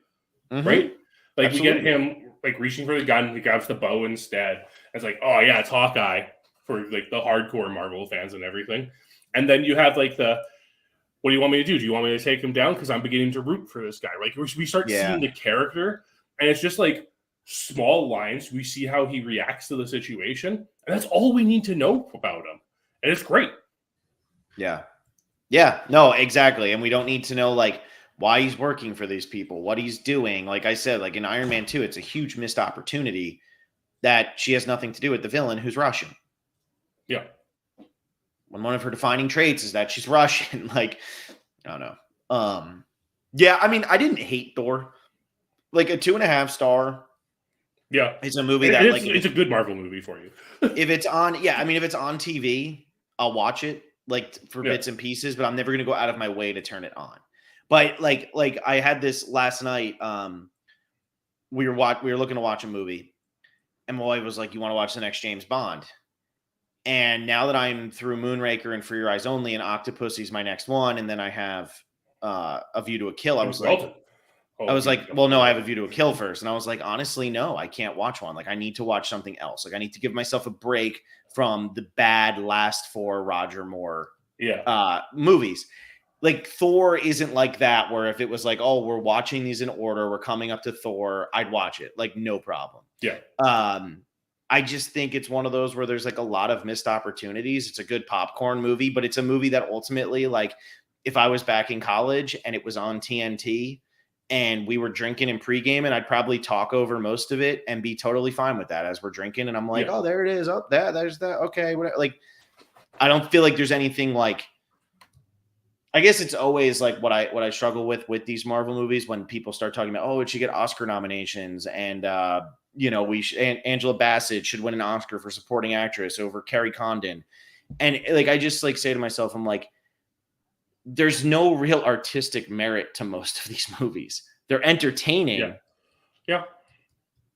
right? Like Absolutely. We get him like reaching for the gun, he grabs the bow instead. It's like, oh yeah, it's Hawkeye for like the hardcore Marvel fans and everything. And then you have like what do you want me to do? Do you want me to take him down? Because I'm beginning to root for this guy. Like we start seeing the character, and it's just like small lines. We see how he reacts to the situation, and that's all we need to know about him. And it's great. Yeah. Yeah, no, exactly. And we don't need to know like why he's working for these people, what he's doing. Like I said, like in Iron Man 2, it's a huge missed opportunity that she has nothing to do with the villain who's Russian. Yeah. When one of her defining traits is that she's Russian. Like, I don't know. Yeah, I mean, I didn't hate Thor. Like a 2.5 star. Yeah. It's a movie that like it's a good Marvel movie for you. If it's on, if it's on TV, I'll watch it like for bits and pieces, but I'm never gonna go out of my way to turn it on. But like I had this last night. We were looking to watch a movie, and my wife was like, "You want to watch the next James Bond?" And now that I'm through Moonraker and For Your Eyes Only, and Octopussy's my next one, and then I have A View to a Kill, I was like, well, no, I have A View to a Kill first. And I was like, honestly, no, I can't watch one. Like, I need to watch something else. Like, I need to give myself a break from the bad last 4 Roger Moore movies. like Thor isn't like that, where if it was like, oh, we're watching these in order, we're coming up to Thor, I'd watch it. Like, no problem. Yeah. I just think it's one of those where there's like a lot of missed opportunities. It's a good popcorn movie, but it's a movie that ultimately, like, if I was back in college and it was on TNT and we were drinking and pregame, and I'd probably talk over most of it and be totally fine with that as we're drinking. And I'm like, oh, there it is. Oh, there's that. Okay. Whatever. Like, I don't feel like there's anything like, I guess it's always like what I struggle with these Marvel movies when people start talking about, oh, it should get Oscar nominations, and Angela Bassett should win an Oscar for supporting actress over Carrie Condon, and like I just like say to myself, I'm like, there's no real artistic merit to most of these movies. They're entertaining, yeah.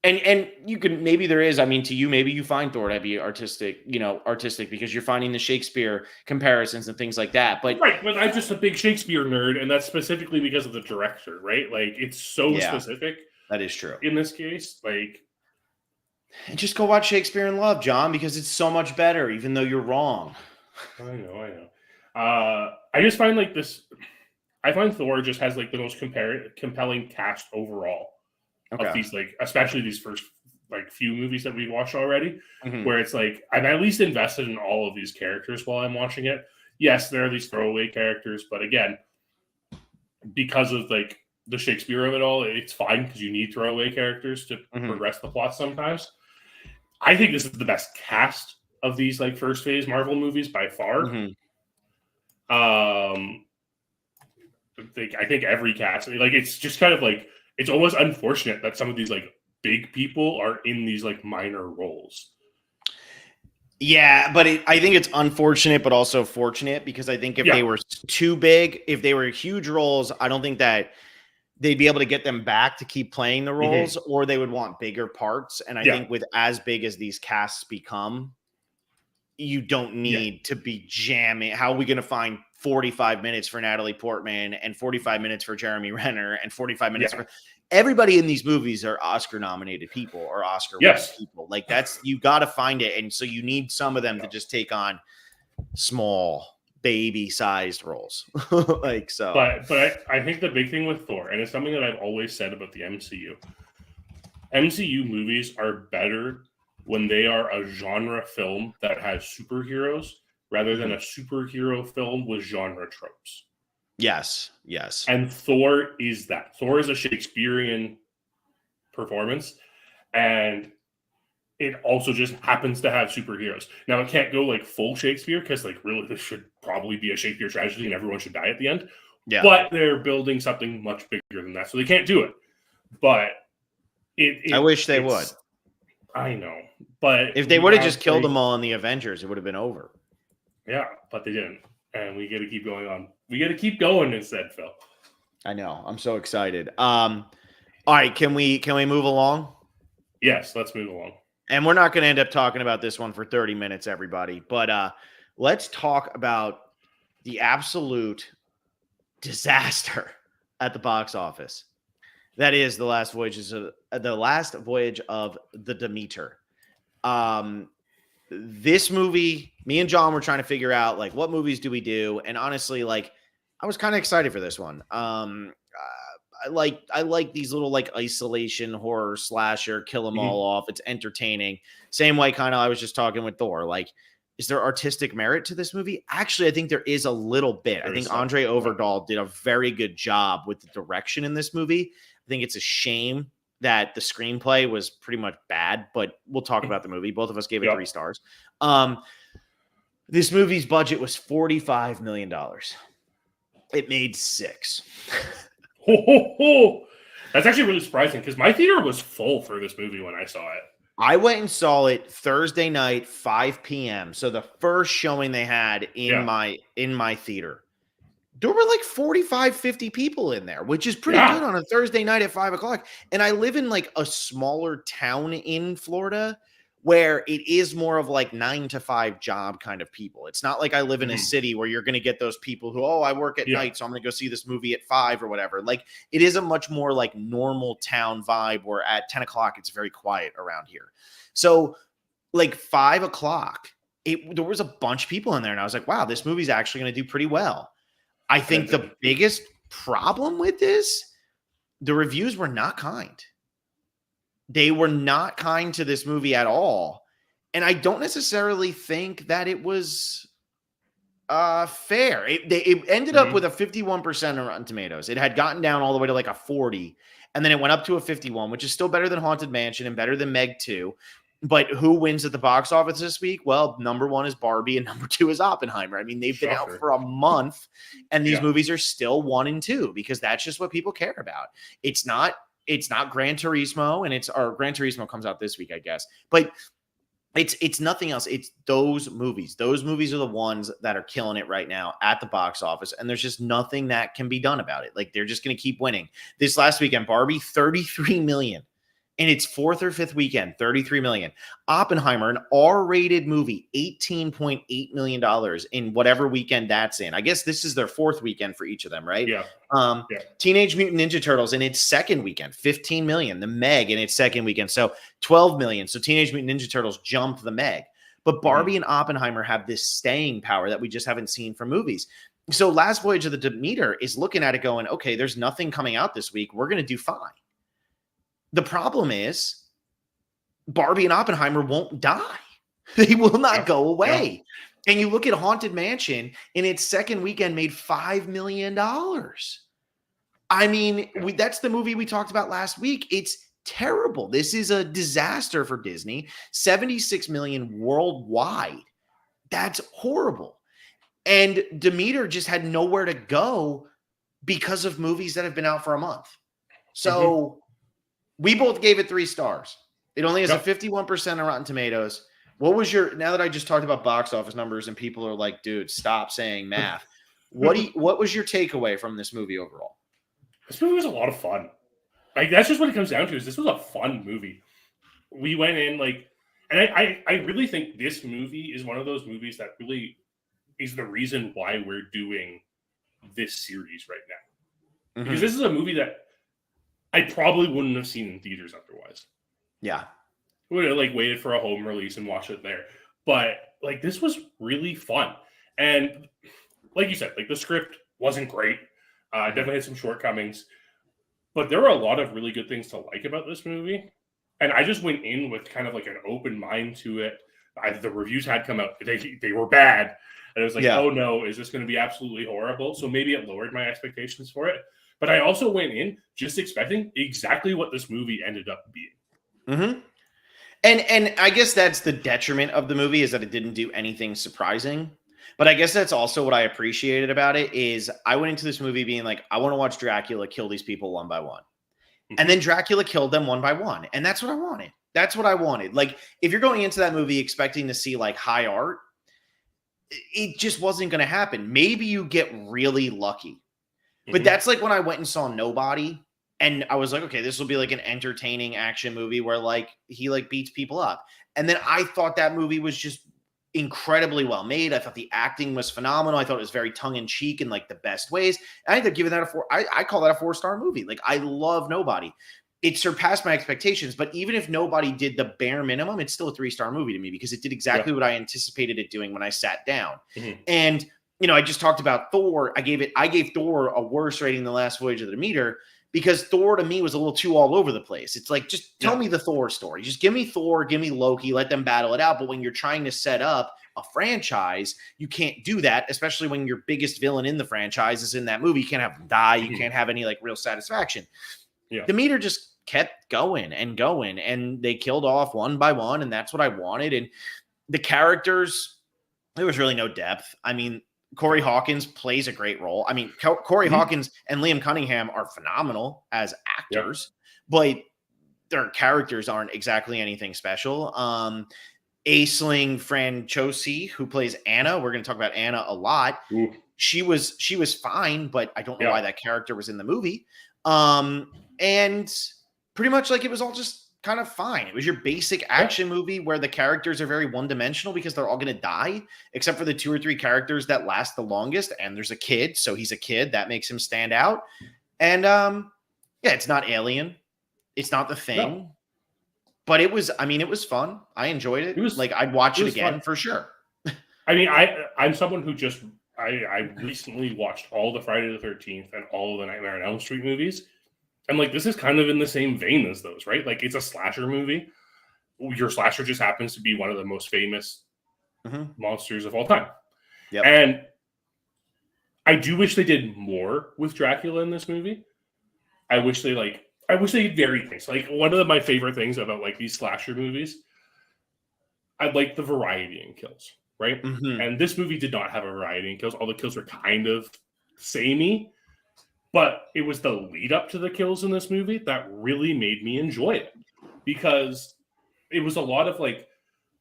And you can, maybe there is, I mean, to you, maybe you find Thor to be artistic because you're finding the Shakespeare comparisons and things like that. But right, but I'm just a big Shakespeare nerd, and that's specifically because of the director, right? Like, it's so specific. That is true. In this case, like, and just go watch Shakespeare in Love, John, because it's so much better, even though you're wrong. I know. I just find like this. I find Thor just has like the most compelling cast overall. Of these, like, especially these first like few movies that we've watched already, where it's like I'm at least invested in all of these characters while I'm watching it. Yes, there are these throwaway characters, but again, because of like the Shakespeare of it all, it's fine because you need throwaway characters to progress the plot sometimes. I think this is the best cast of these like first phase Marvel movies by far. I think every cast, like, it's just kind of like, it's almost unfortunate that some of these like big people are in these like minor roles. Yeah, but I think it's unfortunate, but also fortunate, because I think if they were too big, if they were huge roles, I don't think that they'd be able to get them back to keep playing the roles, or they would want bigger parts. And I think with as big as these casts become, you don't need to be jamming. How are we going to find 45 minutes for Natalie Portman and 45 minutes for Jeremy Renner and 45 minutes for everybody in these movies are Oscar nominated people or Oscar winning people. Like, that's, you got to find it. And so you need some of them to just take on small baby sized roles. Like, so, but I think the big thing with Thor, and it's something that I've always said about the MCU movies are better when they are a genre film that has superheroes rather than a superhero film with genre tropes. Yes. And Thor is that. Thor is a Shakespearean performance, and it also just happens to have superheroes. Now, it can't go like full Shakespeare, because like really this should probably be a Shakespeare tragedy and everyone should die at the end. Yeah. But they're building something much bigger than that, so they can't do it. But I wish they would. I know. But if they would have just killed them all in the Avengers, it would have been over. Yeah, but they didn't. And we got to keep going on. We got to keep going instead, Phil. I know. I'm so excited. All right, can we move along? Yes, let's move along. And we're not going to end up talking about this one for 30 minutes, everybody. But let's talk about the absolute disaster at the box office. That is the Last Voyage of the Demeter. This movie, me and John were trying to figure out, like, what movies do we do? And honestly, like, I was kind of excited for this one. I like these little like isolation horror slasher, kill them all off. It's entertaining. Same way, kind of, I was just talking with Thor. Like, is there artistic merit to this movie? Actually, I think there is a little bit. I think Andre Overdahl did a very good job with the direction in this movie. I think it's a shame that the screenplay was pretty much bad, but we'll talk about the movie. Both of us gave it 3 stars. This movie's budget was $45 million. It made 6. That's actually really surprising, because my theater was full for this movie when I saw it. I went and saw it Thursday night, 5 p.m. So the first showing they had in my theater. There were like 45, 50 people in there, which is pretty good on a Thursday night at 5 o'clock. And I live in like a smaller town in Florida where it is more of like 9 to 5 job kind of people. It's not like I live in a city where you're going to get those people who, I work at night, so I'm going to go see this movie at 5 or whatever. Like, it is a much more like normal town vibe where at 10 o'clock, it's very quiet around here. So like 5 o'clock, there was a bunch of people in there. And I was like, wow, this movie's actually going to do pretty well. I think the biggest problem with this, the reviews were not kind. They were not kind to this movie at all. And I don't necessarily think that it was fair. It ended up with a 51% on Rotten Tomatoes. It had gotten down all the way to like a 40, and then it went up to a 51, which is still better than Haunted Mansion and better than Meg 2. But who wins at the box office this week? Well, number 1 is Barbie and number 2 is Oppenheimer. I mean, they've been out for a month, and these movies are still 1 and 2 because that's just what people care about. It's not Gran Turismo, and Gran Turismo comes out this week, I guess. But it's nothing else. It's those movies. Those movies are the ones that are killing it right now at the box office, and there's just nothing that can be done about it. Like, they're just going to keep winning. This last weekend, Barbie, 33 million. In its 4th or 5th weekend, 33 million. Oppenheimer, an R-rated movie, $18.8 million in whatever weekend that's in. I guess this is their 4th weekend for each of them, right? Yeah. Teenage Mutant Ninja Turtles in its 2nd weekend, 15 million. The Meg in its 2nd weekend, so 12 million. So Teenage Mutant Ninja Turtles jumped the Meg. But Barbie and Oppenheimer have this staying power that we just haven't seen from movies. So Last Voyage of the Demeter is looking at it going, okay, there's nothing coming out this week. We're going to do fine. The problem is Barbie and Oppenheimer won't die. They will not go away. And you look at Haunted Mansion, in its 2nd weekend made $5 million. I mean, that's the movie we talked about last week. It's terrible. This is a disaster for Disney. 76 million worldwide. That's horrible. And Demeter just had nowhere to go because of movies that have been out for a month. So we both gave it 3 stars. It only has a 51% on Rotten Tomatoes. What was now that I just talked about box office numbers and people are like, dude, stop saying math. What was your takeaway from this movie overall? This movie was a lot of fun. Like, that's just what it comes down to, is this was a fun movie. We went in and I really think this movie is one of those movies that really is the reason why we're doing this series right now. Because this is a movie that I probably wouldn't have seen in theaters otherwise. Yeah. I would have waited for a home release and watched it there. But this was really fun. And like you said, the script wasn't great. Definitely had some shortcomings. But there were a lot of really good things to like about this movie. And I just went in with kind of an open mind to it. The reviews had come out. They were bad. And it was oh no, is this going to be absolutely horrible? So maybe it lowered my expectations for it. But I also went in just expecting exactly what this movie ended up being. And I guess that's the detriment of the movie, is that it didn't do anything surprising. But I guess that's also what I appreciated about it, is I went into this movie being I want to watch Dracula kill these people one by one. And then Dracula killed them one by one. And that's what I wanted. That's what I wanted. If you're going into that movie expecting to see high art, it just wasn't going to happen. Maybe you get really lucky. But that's when I went and saw Nobody, and I was okay, this will be an entertaining action movie where he beats people up. And then I thought that movie was just incredibly well made. I thought the acting was phenomenal. I thought it was very tongue in cheek in the best ways. I ended up giving that a 4. I call that a 4-star movie. I love Nobody. It surpassed my expectations, but even if Nobody did the bare minimum, it's still a 3-star movie to me because it did exactly what I anticipated it doing when I sat down. And I just talked about Thor. I gave Thor a worse rating than Last Voyage of the Demeter because Thor to me was a little too all over the place. It's just tell me the Thor story. Just give me Thor, give me Loki, let them battle it out. But when you're trying to set up a franchise, you can't do that, especially when your biggest villain in the franchise is in that movie. You can't have them die. You can't have any real satisfaction. Demeter just kept going, and they killed off one by one, and that's what I wanted. And the characters, there was really no depth. I mean, Corey Hawkins plays a great role. I mean, Corey Hawkins and Liam Cunningham are phenomenal as actors, but their characters aren't exactly anything special. Aisling Franciosi, who plays Anna, we're going to talk about Anna a lot. She was fine, but I don't know why that character was in the movie. And pretty much it was all just kind of fine. It was your basic action movie where the characters are very one-dimensional because they're all going to die, except for the 2 or 3 characters that last the longest. And there's a kid, so he's a kid. That makes him stand out. And it's not Alien. It's not The Thing. No. But it was fun. I enjoyed it. I'd watch it again for sure. I mean, I'm someone who just I recently watched all the Friday the 13th and all the Nightmare on Elm Street movies. And like, this is kind of in the same vein as those, right? Like, it's a slasher movie. Your slasher just happens to be one of the most famous monsters of all time. Yep. And I do wish they did more with Dracula in this movie. I wish they varied things. Like, one of my favorite things about like these slasher movies, I like the variety in kills, right? And this movie did not have a variety in kills. All the kills were kind of samey, but it was the lead up to the kills in this movie that really made me enjoy it, because it was a lot of like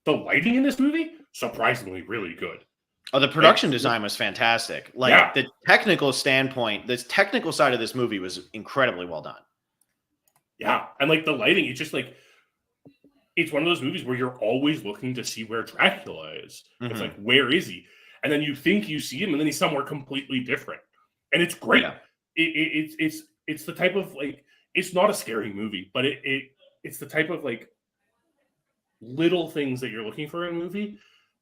the lighting in this movie, surprisingly really good. Oh, the production design was fantastic. Like the technical standpoint, the technical side of this movie was incredibly well done. Yeah. And like the lighting, it's just like, it's one of those movies where you're always looking to see where Dracula is. It's like, where is he? And then you think you see him, and then he's somewhere completely different. And it's great. Yeah. It's the type of like, it's not a scary movie, but it's the type of like little things that you're looking for in a movie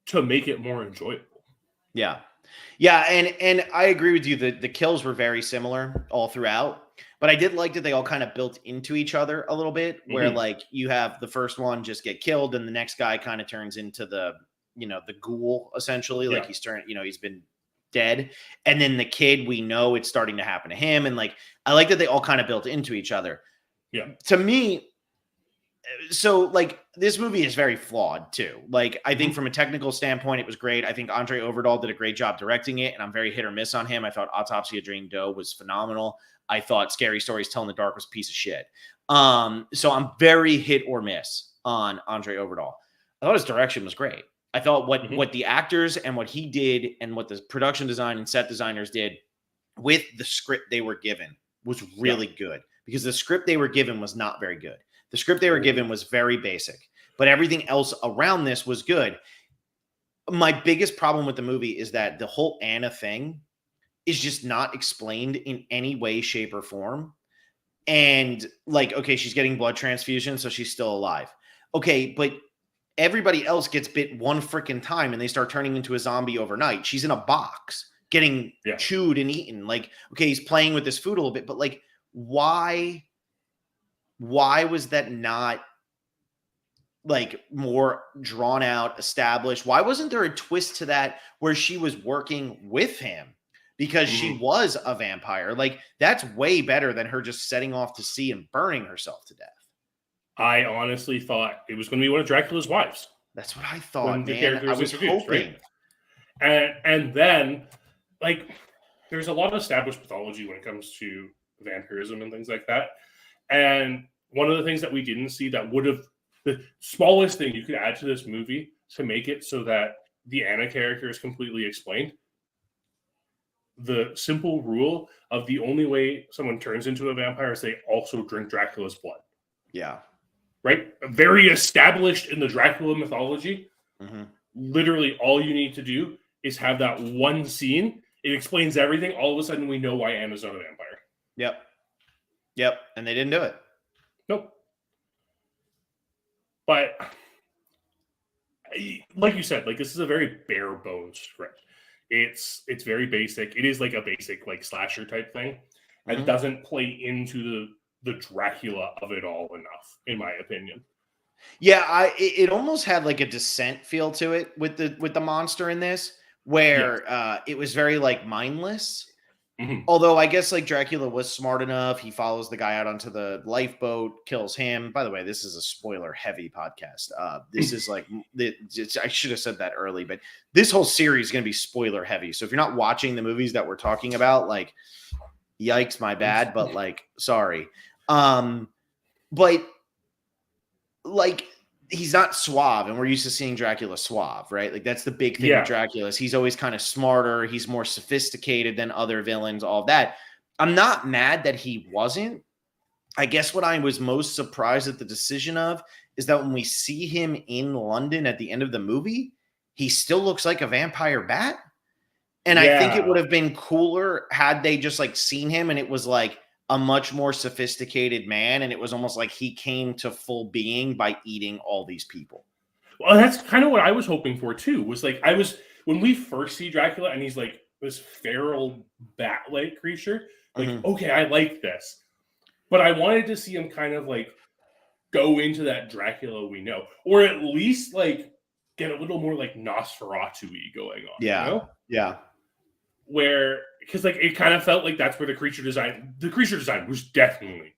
to make it more enjoyable. Yeah. Yeah, and I agree with you that the kills were very similar all throughout, but I did like that they all kind of built into each other a little bit, where like you have the first one just get killed and the next guy kind of turns into the ghoul essentially, like he's turned, he's been dead, and then the kid, we know it's starting to happen to him, and like I like that they all kind of built into each other. Yeah. To me, so like this movie is very flawed too. Like I think from a technical standpoint, it was great. I think Andre Overdahl did a great job directing it, and I'm very hit or miss on him. I thought Autopsy of Jane Doe was phenomenal. I thought Scary Stories Tell in the Dark was a piece of shit. So I'm very hit or miss on Andre Overdahl. I thought his direction was great. I thought what the actors and what he did and what the production design and set designers did with the script they were given was really good, because the script they were given was not very good. The script they were given was very basic, but everything else around this was good. My biggest problem with the movie is that the whole Anna thing is just not explained in any way, shape, or form. And like, okay, she's getting blood transfusion, so she's still alive. Okay, but everybody else gets bit one freaking time and they start turning into a zombie overnight. She's in a box getting chewed and eaten. Like, okay, he's playing with this food a little bit, but like, why was that not like more drawn out, established? Why wasn't there a twist to that where she was working with him because she was a vampire? Like, that's way better than her just setting off to sea and burning herself to death. I honestly thought it was going to be one of Dracula's wives. That's what I thought, man. I was hoping. Right? And then, like, there's a lot of established pathology when it comes to vampirism and things like that. And one of the things that we didn't see that would have, the smallest thing you could add to this movie to make it so that the Anna character is completely explained, the simple rule of the only way someone turns into a vampire is they also drink Dracula's blood. Yeah. Right? Very established in the Dracula mythology. Literally all you need to do is have that one scene. It explains everything. All of a sudden we know why Anna's not a vampire. Yep. And they didn't do it. Nope. But like you said, like this is a very bare bones script. It's very basic. It is like a basic like slasher type thing. And it doesn't play into the Dracula of it all enough, in my opinion. Yeah, it almost had like a Descent feel to it with the monster in this, where it was very like mindless. Although I guess like Dracula was smart enough. He follows the guy out onto the lifeboat, kills him. By the way, this is a spoiler heavy podcast. This is like, I should have said that early, but this whole series is going to be spoiler heavy. So if you're not watching the movies that we're talking about, like, yikes, my bad, but like, sorry. But like, he's not suave, and we're used to seeing Dracula suave, right? Like that's the big thing with Dracula is he's always kind of smarter. He's more sophisticated than other villains, all of that. I'm not mad that he wasn't. I guess what I was most surprised at the decision of is that when we see him in London at the end of the movie, he still looks like a vampire bat. And I think it would have been cooler had they just like seen him and it was like a much more sophisticated man, and it was almost like he came to full being by eating all these people. Well, that's kind of what I was hoping for too. Was like when we first see Dracula and he's like feral bat-like creature. Like, okay, I like this. But I wanted to see him kind of like go into that Dracula we know. Or at least like get a little more like Nosferatu-y going on. Yeah. You know? Yeah. Where, because like it kind of felt like that's where the creature design was definitely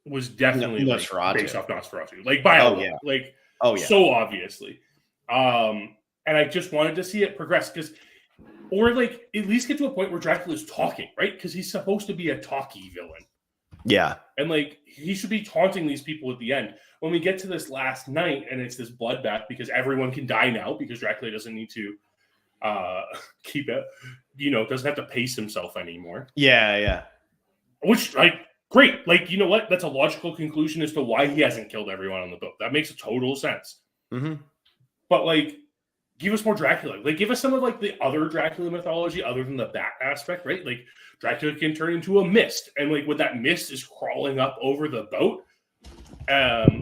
Nosferatu. Like based off Nosferatu. Like by a lot. Like so obviously. And I just wanted to see it progress because, or like at least get to a point where Dracula's talking, right? Because he's supposed to be a talky villain. Yeah. And like he should be taunting these people at the end. When we get to this last night and it's this bloodbath because everyone can die now because Dracula doesn't need to keep it, doesn't have to pace himself anymore. Yeah. Which, like, great. Like, you know what? That's a logical conclusion as to why he hasn't killed everyone on the boat. That makes a total sense. But like, give us more Dracula. Like, give us some of like the other Dracula mythology other than the bat aspect, right? Like, Dracula can turn into a mist, and like when that mist is crawling up over the boat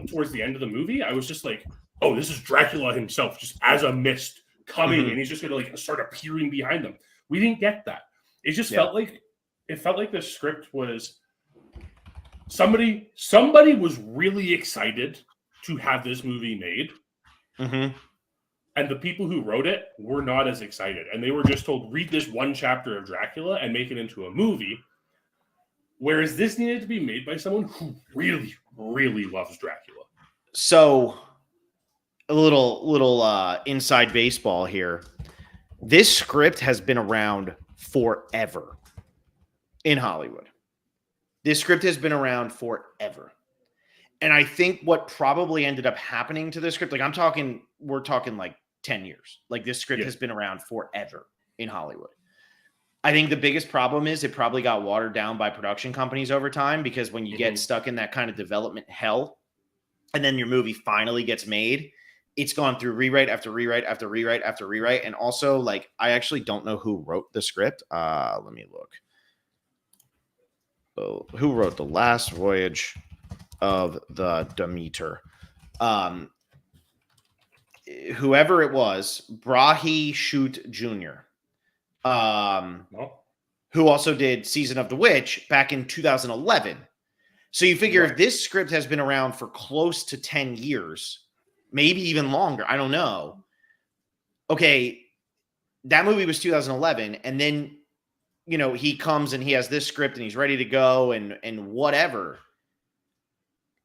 towards the end of the movie, I was just like, oh, this is Dracula himself, just as a mist coming, and he's just gonna like start appearing behind them. We didn't get that. It just felt like the script was somebody was really excited to have this movie made. And the people who wrote it were not as excited. And they were just told, read this one chapter of Dracula and make it into a movie. Whereas this needed to be made by someone who really, really loves Dracula. So, a little inside baseball here. This script has been around forever in Hollywood. This script has been around forever. And I think what probably ended up happening to this script, like we're talking like 10 years. Like this script has been around forever in Hollywood. I think the biggest problem is it probably got watered down by production companies over time because when you get stuck in that kind of development hell and then your movie finally gets made, it's gone through rewrite after rewrite after rewrite after rewrite. And also, like, I actually don't know who wrote the script. Let me look. So, who wrote The Last Voyage of the Demeter? Whoever it was, Brahe Shute Jr., who also did Season of the Witch back in 2011. So you figure if this script has been around for close to 10 years, maybe even longer, I don't know. Okay, that movie was 2011, and then, he comes and he has this script and he's ready to go and whatever.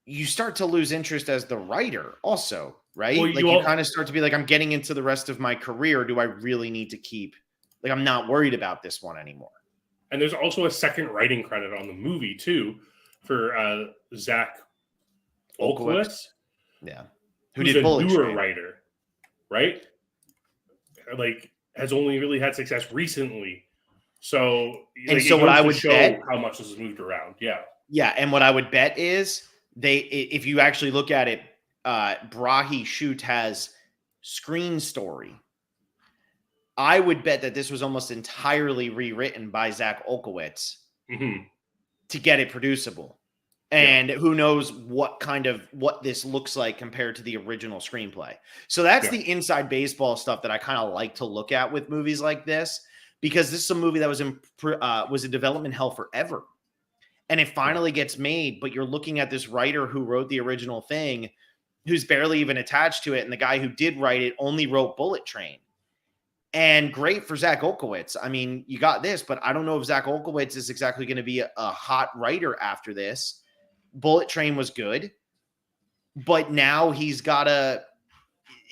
You start to lose interest as the writer also, right? Well, you kind of start to be like, I'm getting into the rest of my career. Do I really need to keep, like, I'm not worried about this one anymore. And there's also a second writing credit on the movie too for Zach Olkowitz. Yeah. Who did Bullet Train. Newer writer, right? Like, has only really had success recently. So, what I would bet, how much this has moved around. Yeah. Yeah. And what I would bet is if you actually look at it, Brahe Shute has Screen Story. I would bet that this was almost entirely rewritten by Zach Olkowitz to get it producible. And who knows what this looks like compared to the original screenplay. So that's the inside baseball stuff that I kind of like to look at with movies like this, because this is a movie that was in development hell forever. And it finally gets made, but you're looking at this writer who wrote the original thing, who's barely even attached to it. And the guy who did write it only wrote Bullet Train. And great for Zach Olkowitz. I mean, you got this, but I don't know if Zach Olkowitz is exactly going to be a hot writer after this. Bullet Train was good, but now he's got a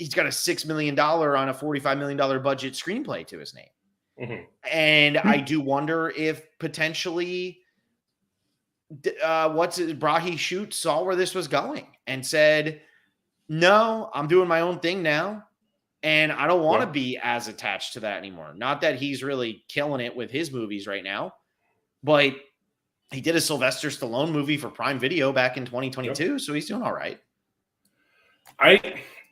$6 million on a $45 million budget screenplay to his name. And I do wonder if potentially Brahe Shute saw where this was going and said, no, I'm doing my own thing now. And I don't want to be as attached to that anymore. Not that he's really killing it with his movies right now, but he did a Sylvester Stallone movie for Prime Video back in 2022. So he's doing all right.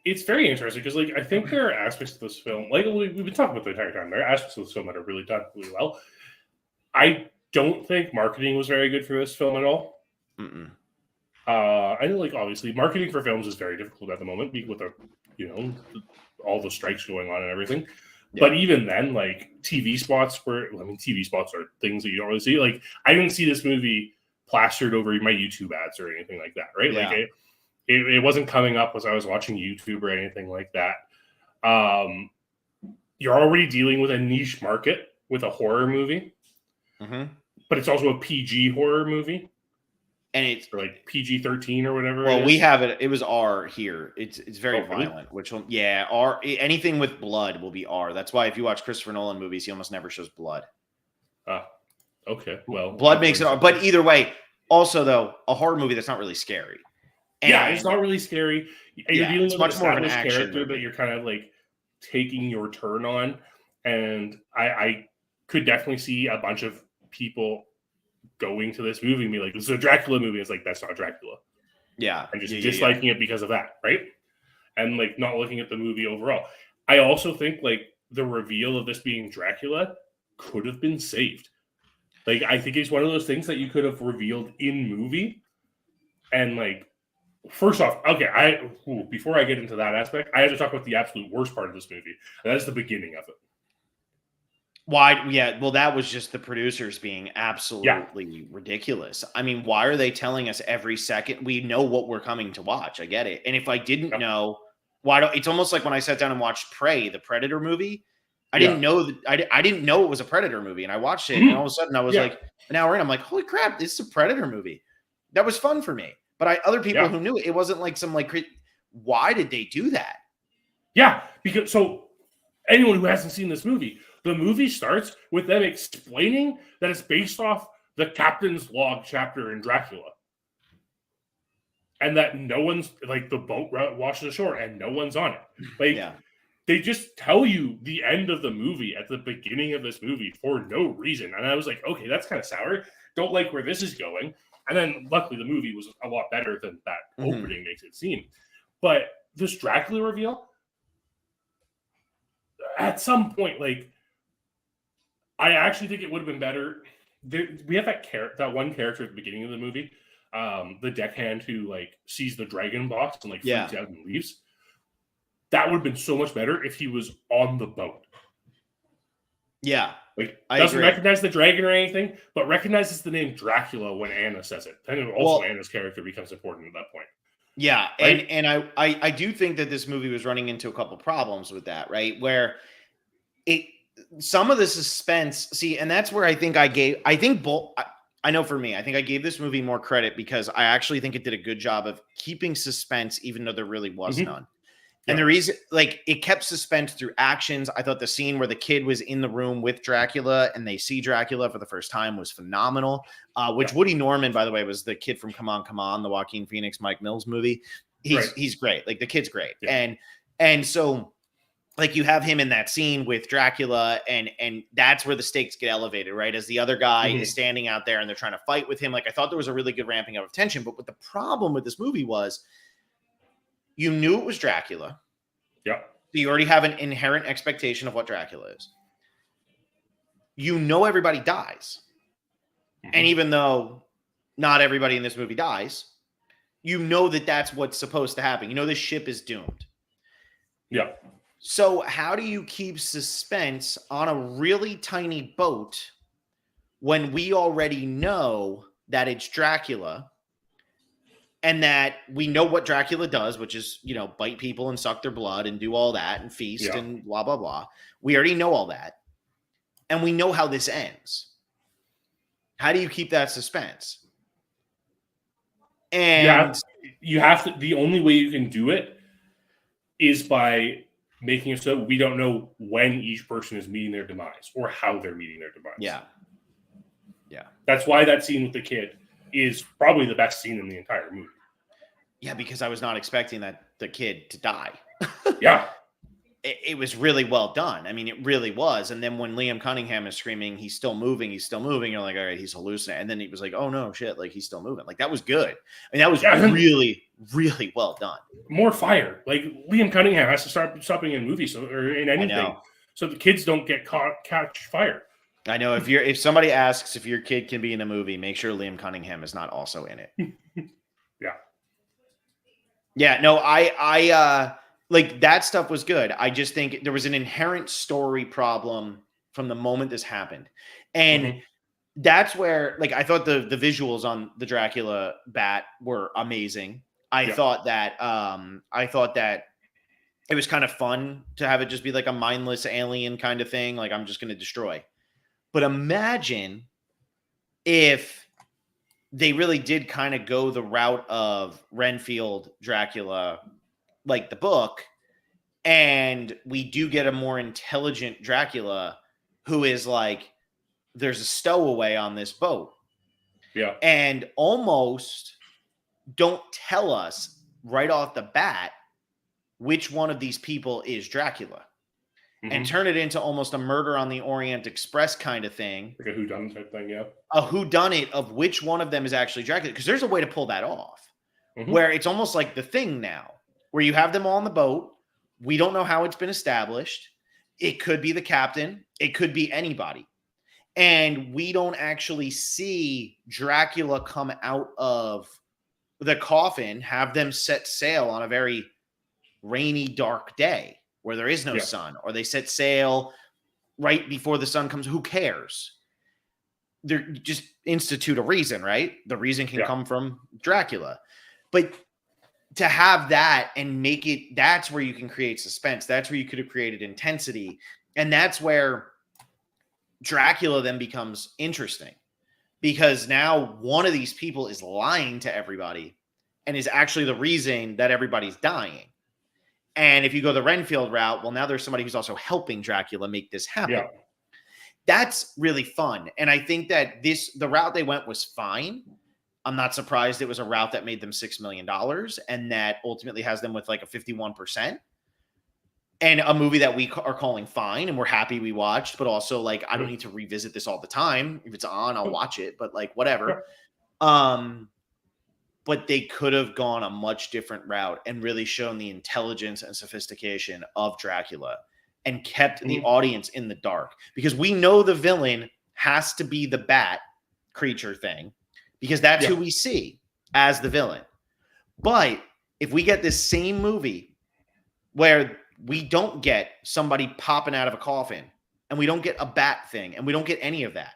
It's very interesting because, like, I think there are aspects of this film, like we've been talking about the entire time, there are aspects of this film that are really done really well. I don't think marketing was very good for this film at all. I know, like, obviously, marketing for films is very difficult at the moment with the, all the strikes going on and everything. But even then, like TV spots TV spots are things that you don't really see. Like I didn't see this movie plastered over my YouTube ads or anything like that, right? Yeah. Like it wasn't coming up as I was watching YouTube or anything like that. You're already dealing with a niche market with a horror movie, but it's also a PG horror movie. And it's like PG-13 or whatever. Well, we have it. It was R here. It's very violent. Really? R. Anything with blood will be R. That's why if you watch Christopher Nolan movies, he almost never shows blood. Okay. Well, blood makes it R. But either way, also though, a horror movie that's not really scary. And it's not really scary. You're dealing with much more of an character that you're kind of like taking your turn on, and I could definitely see a bunch of people going to this movie and be like, this is a Dracula movie. It's like, that's not Dracula. Yeah. And just disliking it because of that, right? And like not looking at the movie overall. I also think like the reveal of this being Dracula could have been saved. Like, I think it's one of those things that you could have revealed in movie. And like, first off, okay, before I get into that aspect, I have to talk about the absolute worst part of this movie. And that's the beginning of it. Why? Yeah, well, that was just the producers being absolutely ridiculous. I mean, why are they telling us every second? We know what we're coming to watch. I get it. And if I didn't know, why don't? It's almost like when I sat down and watched Prey, the Predator movie. I didn't know that. I didn't know it was a Predator movie, and I watched it, and all of a sudden I was like, an hour in, I'm like, holy crap, this is a Predator movie. That was fun for me. But other people who knew it wasn't like some like. Why did they do that? Yeah, because anyone who hasn't seen this movie. The movie starts with them explaining that it's based off the captain's log chapter in Dracula. And that no one's, like, the boat washes ashore and no one's on it. Like, they just tell you the end of the movie at the beginning of this movie for no reason. And I was like, okay, that's kind of sour. Don't like where this is going. And then, luckily, the movie was a lot better than that opening makes it seem. But this Dracula reveal, at some point, like, I actually think it would have been better. We have that one character at the beginning of the movie, the deckhand who like sees the dragon box and like freaks out and leaves. That would have been so much better if he was on the boat. Yeah, like doesn't recognize the dragon or anything, but recognizes the name Dracula when Anna says it. And also Anna's character becomes important at that point. Yeah, right? and I do think that this movie was running into a couple problems with that, right? Where some of the suspense, and that's where I know for me, I think I gave this movie more credit because I actually think it did a good job of keeping suspense, even though there really was none. And the reason, like, it kept suspense through actions. I thought the scene where the kid was in the room with Dracula and they see Dracula for the first time was phenomenal. Which Woody Norman, by the way, was the kid from Come On, Come On, the Joaquin Phoenix, Mike Mills movie. He's great. Like, the kid's great. Yeah. And so, like, you have him in that scene with Dracula, and that's where the stakes get elevated, right? As the other guy is standing out there and they're trying to fight with him. Like, I thought there was a really good ramping up of tension. But what the problem with this movie was, you knew it was Dracula. Yeah. So you already have an inherent expectation of what Dracula is. You know everybody dies. And even though not everybody in this movie dies, you know that that's what's supposed to happen. You know this ship is doomed. Yeah. So how do you keep suspense on a really tiny boat when we already know that it's Dracula and that we know what Dracula does, which is, bite people and suck their blood and do all that and feast and blah, blah, blah. We already know all that. And we know how this ends. How do you keep that suspense? And you have to, the only way you can do it is by making it so we don't know when each person is meeting their demise or how they're meeting their demise. Yeah. That's why that scene with the kid is probably the best scene in the entire movie. Yeah, because I was not expecting the kid to die. Yeah. It was really well done. I mean, it really was. And then when Liam Cunningham is screaming, he's still moving, you're like, all right, he's hallucinating. And then he was like, oh no, shit, like he's still moving. Like, that was good. I mean, that was really, really well done. More fire. Like, Liam Cunningham has to start stopping in movies or in anything, so the kids don't catch fire. I know. If somebody asks if your kid can be in a movie, make sure Liam Cunningham is not also in it. Yeah. Yeah. No, like that stuff was good. I just think there was an inherent story problem from the moment this happened. And Mhm. that's where, like, I thought the visuals on the Dracula bat were amazing. I Yeah. thought that it was kind of fun to have it just be like a mindless alien kind of thing, like I'm just going to destroy. But imagine if they really did kind of go the route of Renfield Dracula, like the book, and we do get a more intelligent Dracula who is like, there's a stowaway on this boat, Yeah. and almost don't tell us right off the bat which one of these people is Dracula, and Mhm. turn it into almost a Murder on the Orient Express kind of thing, Like a whodunit type thing, yeah. a whodunit of which one of them is actually Dracula. Because there's a way to pull that off, Mhm. where it's almost like The Thing now, where you have them all on the boat. We don't know how it's been established. It could be the captain. It could be anybody. And we don't actually see Dracula come out of the coffin, have them set sail on a very rainy, dark day where there is no Yeah. sun, or they set sail right before the sun comes. Who cares? They're just institute a reason, right? The reason can Yeah. come from Dracula. But to have that and make it, that's where you can create suspense. That's where you could have created intensity. And that's where Dracula then becomes interesting, because now one of these people is lying to everybody and is actually the reason that everybody's dying. And if you go the Renfield route, well, now there's somebody who's also helping Dracula make this happen. Yeah. That's really fun. And I think that the route they went was fine. I'm not surprised it was a route that made them $6 million and that ultimately has them with like a 51%, and a movie that we are calling fine and we're happy we watched, but also like, I don't Mhm. need to revisit this all the time. If it's on, I'll Oh, watch it, but like yeah. whatever. Um, but they could have gone a much different route and really shown the intelligence and sophistication of Dracula and kept the Mhm. audience in the dark, because we know the villain has to be the bat creature thing, because that's who Yeah. we see as the villain. But if we get this same movie where we don't get somebody popping out of a coffin and we don't get a bat thing and we don't get any of that,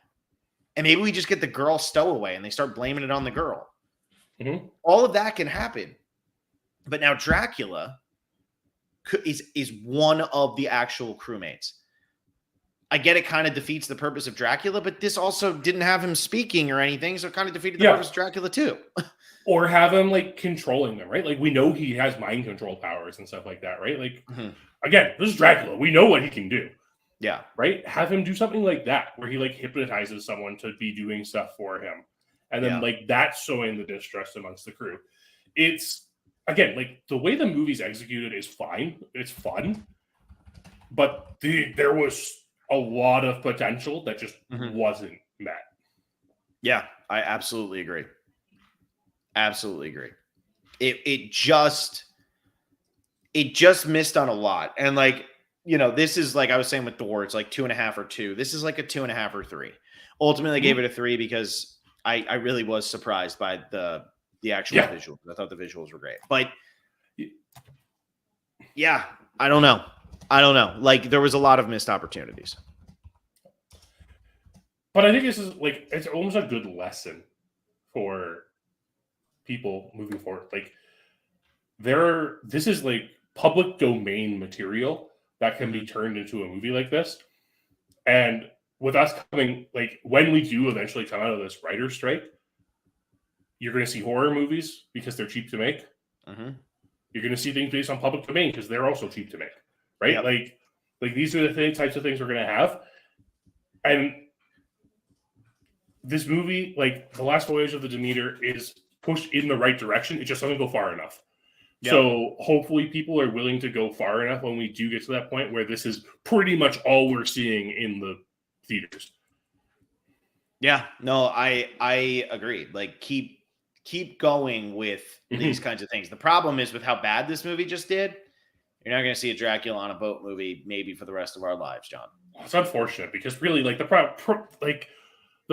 and maybe we just get the girl stowaway and they start blaming it on the girl, Mhm. all of that can happen. But now Dracula is one of the actual crewmates. I get it kind of defeats the purpose of Dracula, but this also didn't have him speaking or anything, so it kind of defeated the Yeah. purpose of Dracula too. Or have him like controlling them, right? Like we know he has mind control powers and stuff like that, right? Like Mhm. again, this is Dracula. We know what he can do, Yeah. right? Have him do something like that where he like hypnotizes someone to be doing stuff for him. And then Yeah. like that's showing the distrust amongst the crew. It's again like the way the movie's executed is fine. It's fun. But there was a lot of potential that just Mhm. wasn't met. Yeah, I absolutely agree. Absolutely agree. It just missed on a lot. And like, this is like I was saying with Thor, it's like 2.5 or 2. This is like a 2.5 or 3. Ultimately, I gave Mhm. it a 3 because I really was surprised by the actual Yeah. visuals. I thought the visuals were great. But yeah, I don't know. Like there was a lot of missed opportunities. But I think this is like it's almost a good lesson for people moving forward. Like this is like public domain material that can Mhm. be turned into a movie like this. And with us coming, like when we do eventually come out of this writer's strike, you're going to see horror movies because they're cheap to make. Mhm. You're going to see things based on public domain because they're also cheap to make, right? Yep. Like these are the types of things we're going to have. And this movie, like The Last Voyage of the Demeter, is pushed in the right direction. It just doesn't go far enough. Yep. So hopefully people are willing to go far enough when we do get to that point where this is pretty much all we're seeing in the theaters. Yeah. No, I agree. Like keep going with these Mm-hmm. kinds of things. The problem is with how bad this movie just did. You're not going to see a Dracula on a boat movie maybe for the rest of our lives, John. It's unfortunate because really, like the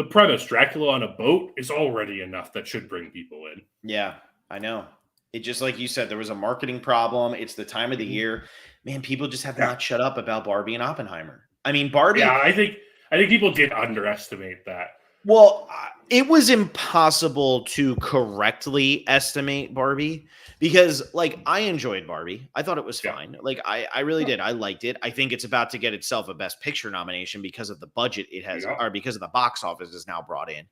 premise, Dracula on a boat, is already enough that should bring people in. Yeah, I know. It just, like you said, there was a marketing problem. It's the time of the year. Man, people just have not shut up about Barbie and Oppenheimer. I mean, Barbie. Yeah, I think people did underestimate that. Well, it was impossible to correctly estimate Barbie because, like, I enjoyed Barbie. I thought it was fine. Like, I really did. I liked it. I think it's about to get itself a Best Picture nomination because of the budget it has, or because of the box office is now brought in.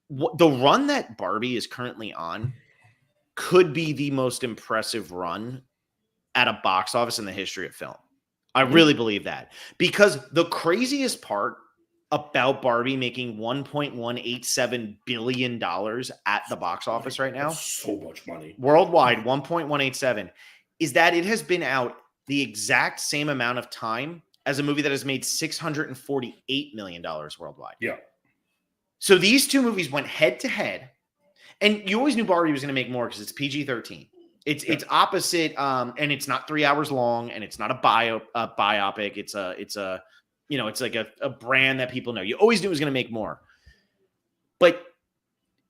The run that Barbie is currently on could be the most impressive run at a box office in the history of film. I really believe that, because the craziest part about Barbie making $1.187 billion at the box office right now, that's so much money worldwide, 1.187, is that it has been out the exact same amount of time as a movie that has made $648 million worldwide. Yeah. So these two movies went head to head, and you always knew Barbie was going to make more because it's PG-13. It's opposite, and it's not 3 hours long, and it's not a biopic. It's a you know, it's like a brand that people know. You always knew it was going to make more, but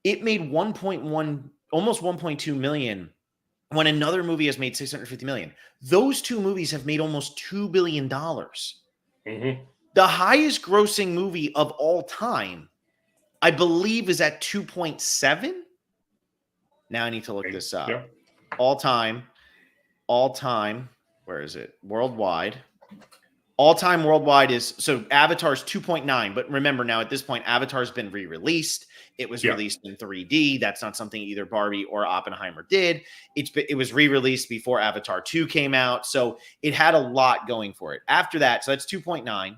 it made 1.1, almost 1.2 million, when another movie has made 650 million. Those two movies have made almost $2 billion. Mm-hmm. The highest grossing movie of all time, I believe, is at 2.7. Now I need to look this up. Yeah. All time, where is it? Worldwide. All time worldwide is, so Avatar's 2.9, but remember now at this point, Avatar's been re-released. It was released in 3D. That's not something either Barbie or Oppenheimer did. It was re-released before Avatar 2 came out, so it had a lot going for it. After that, so that's 2.9.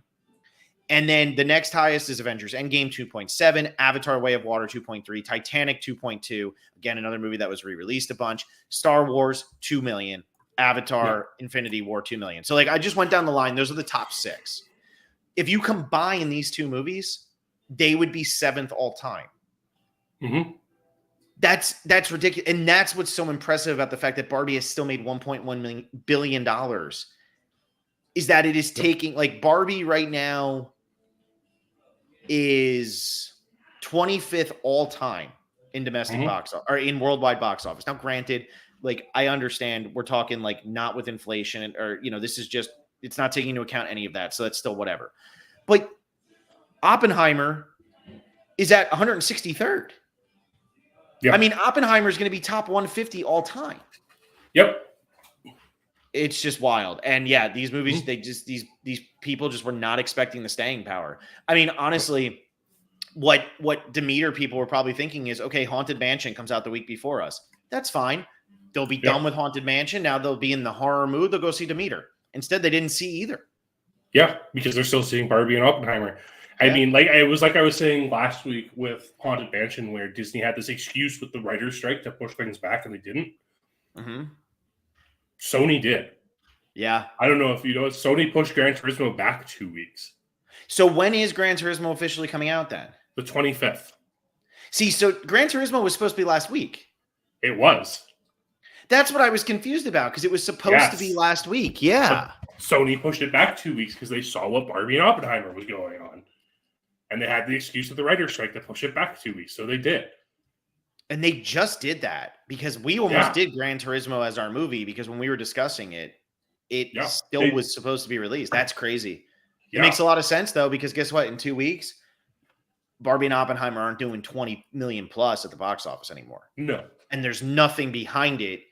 And then the next highest is Avengers Endgame, 2.7, Avatar Way of Water, 2.3, Titanic, 2.2. Again, another movie that was re-released a bunch. Star Wars, 2 million. Avatar, Infinity War, 2 million. So, like, I just went down the line. Those are the top 6. If you combine these two movies, they would be 7th all time. Mm-hmm. That's ridiculous. And that's what's so impressive about the fact that Barbie has still made $1.1 billion, is that it is taking, like, Barbie right now is 25th all time in domestic box or in worldwide box office. Now, granted, like, I understand we're talking, like, not with inflation, or, you know, this is just, it's not taking into account any of that. So that's still whatever. But Oppenheimer is at 163rd. Yeah. I mean, Oppenheimer is going to be top 150 all time. Yep. It's just wild. And yeah, these movies, they just, these people just were not expecting the staying power. I mean, honestly, what Demeter people were probably thinking is, okay, Haunted Mansion comes out the week before us. That's fine. They'll be done with Haunted Mansion. Now they'll be in the horror mood. They'll go see Demeter. Instead, they didn't see either. Yeah, because they're still seeing Barbie and Oppenheimer. I mean, like, it was like I was saying last week with Haunted Mansion, where Disney had this excuse with the writer's strike to push things back, and they didn't. Mm-hmm. Sony did. Yeah. I don't know if you know it. Sony pushed Gran Turismo back 2 weeks. So when is Gran Turismo officially coming out then? The 25th. See, so Gran Turismo was supposed to be last week. It was. That's what I was confused about, because it was supposed to be last week. Yeah. But Sony pushed it back 2 weeks because they saw what Barbie and Oppenheimer was going on. And they had the excuse of the writer's strike to push it back 2 weeks. So they did. And they just did that, because we almost did Gran Turismo as our movie, because when we were discussing it, it still was supposed to be released. That's crazy. It makes a lot of sense, though, because guess what? In 2 weeks, Barbie and Oppenheimer aren't doing 20 million plus at the box office anymore. No. And there's nothing behind it.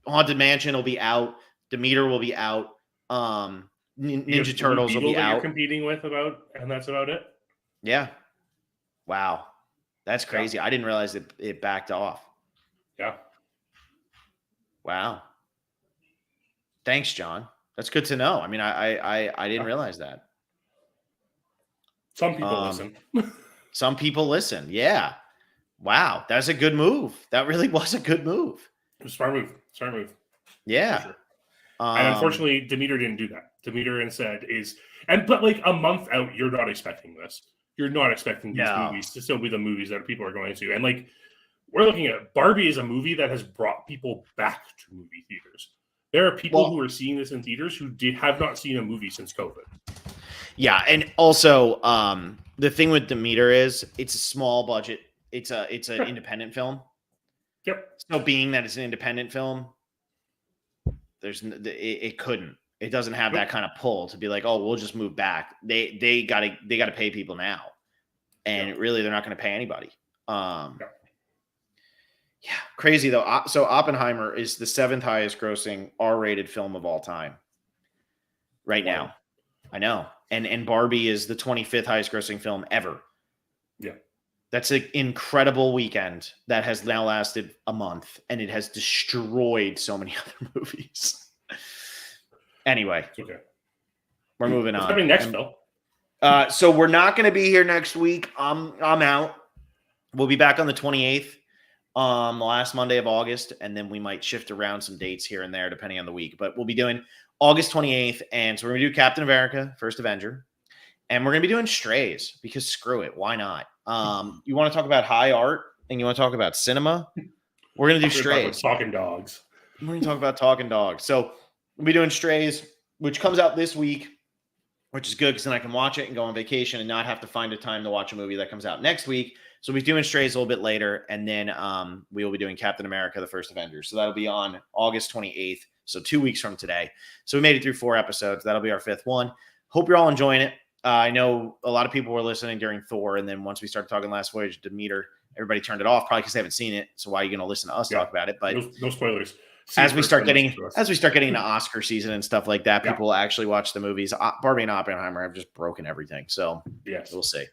Haunted Mansion will be out. Demeter will be out. Ninja Turtles will be out. You're competing with and that's about it. Yeah. Wow. That's crazy. I didn't realize it backed off. Yeah. Wow. Thanks, John. That's good to know. I mean, I didn't realize that. Some people listen. Some people listen. Yeah. Wow. That's a good move. That really was a good move. It was a smart move. Yeah. Sure. And unfortunately, Demeter didn't do that. Demeter instead but like a month out, you're not expecting this. You're not expecting these movies to still be the movies that people are going to. And like, we're looking at Barbie is a movie that has brought people back to movie theaters. There are people who are seeing this in theaters who have not seen a movie since COVID. Yeah, and also the thing with Demeter is it's a small budget. It's an independent film. Yep. So being that it's an independent film, it couldn't. It doesn't have that kind of pull to be like, oh, we'll just move back. They gotta pay people now, and really they're not going to pay anybody. Yeah, crazy though. So Oppenheimer is the 7th highest grossing R-rated film of all time right now. I know. And Barbie is the 25th highest grossing film ever. Yeah. That's an incredible weekend that has now lasted a month, and it has destroyed so many other movies. Anyway, it's okay. We're moving on. What's happening next, Phil? So we're not going to be here next week. I'm out. We'll be back on the 28th, the last Monday of August, and then we might shift around some dates here and there depending on the week. But we'll be doing August 28th, and so we're going to do Captain America, First Avenger, and we're going to be doing Strays because screw it, why not? You want to talk about high art and you want to talk about cinema? We're going to do Strays. Talking dogs. We're going to talk about talking dogs. So we'll be doing Strays, which comes out this week, which is good because then I can watch it and go on vacation and not have to find a time to watch a movie that comes out next week. So we'll be doing Strays a little bit later, and then we will be doing Captain America, the First Avenger. So that'll be on August 28th, so 2 weeks from today. So we made it through 4 episodes. That'll be our 5th one. Hope you're all enjoying it. I know a lot of people were listening during Thor, and then once we started talking Last Voyage, Demeter, everybody turned it off probably because they haven't seen it. So why are you going to listen to us talk about it? But no spoilers. As we start getting into Oscar season and stuff like that, people will actually watch the movies. Barbie and Oppenheimer have just broken everything. So yes, we'll see.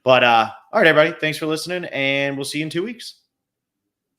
But all right, everybody, thanks for listening, and we'll see you in 2 weeks.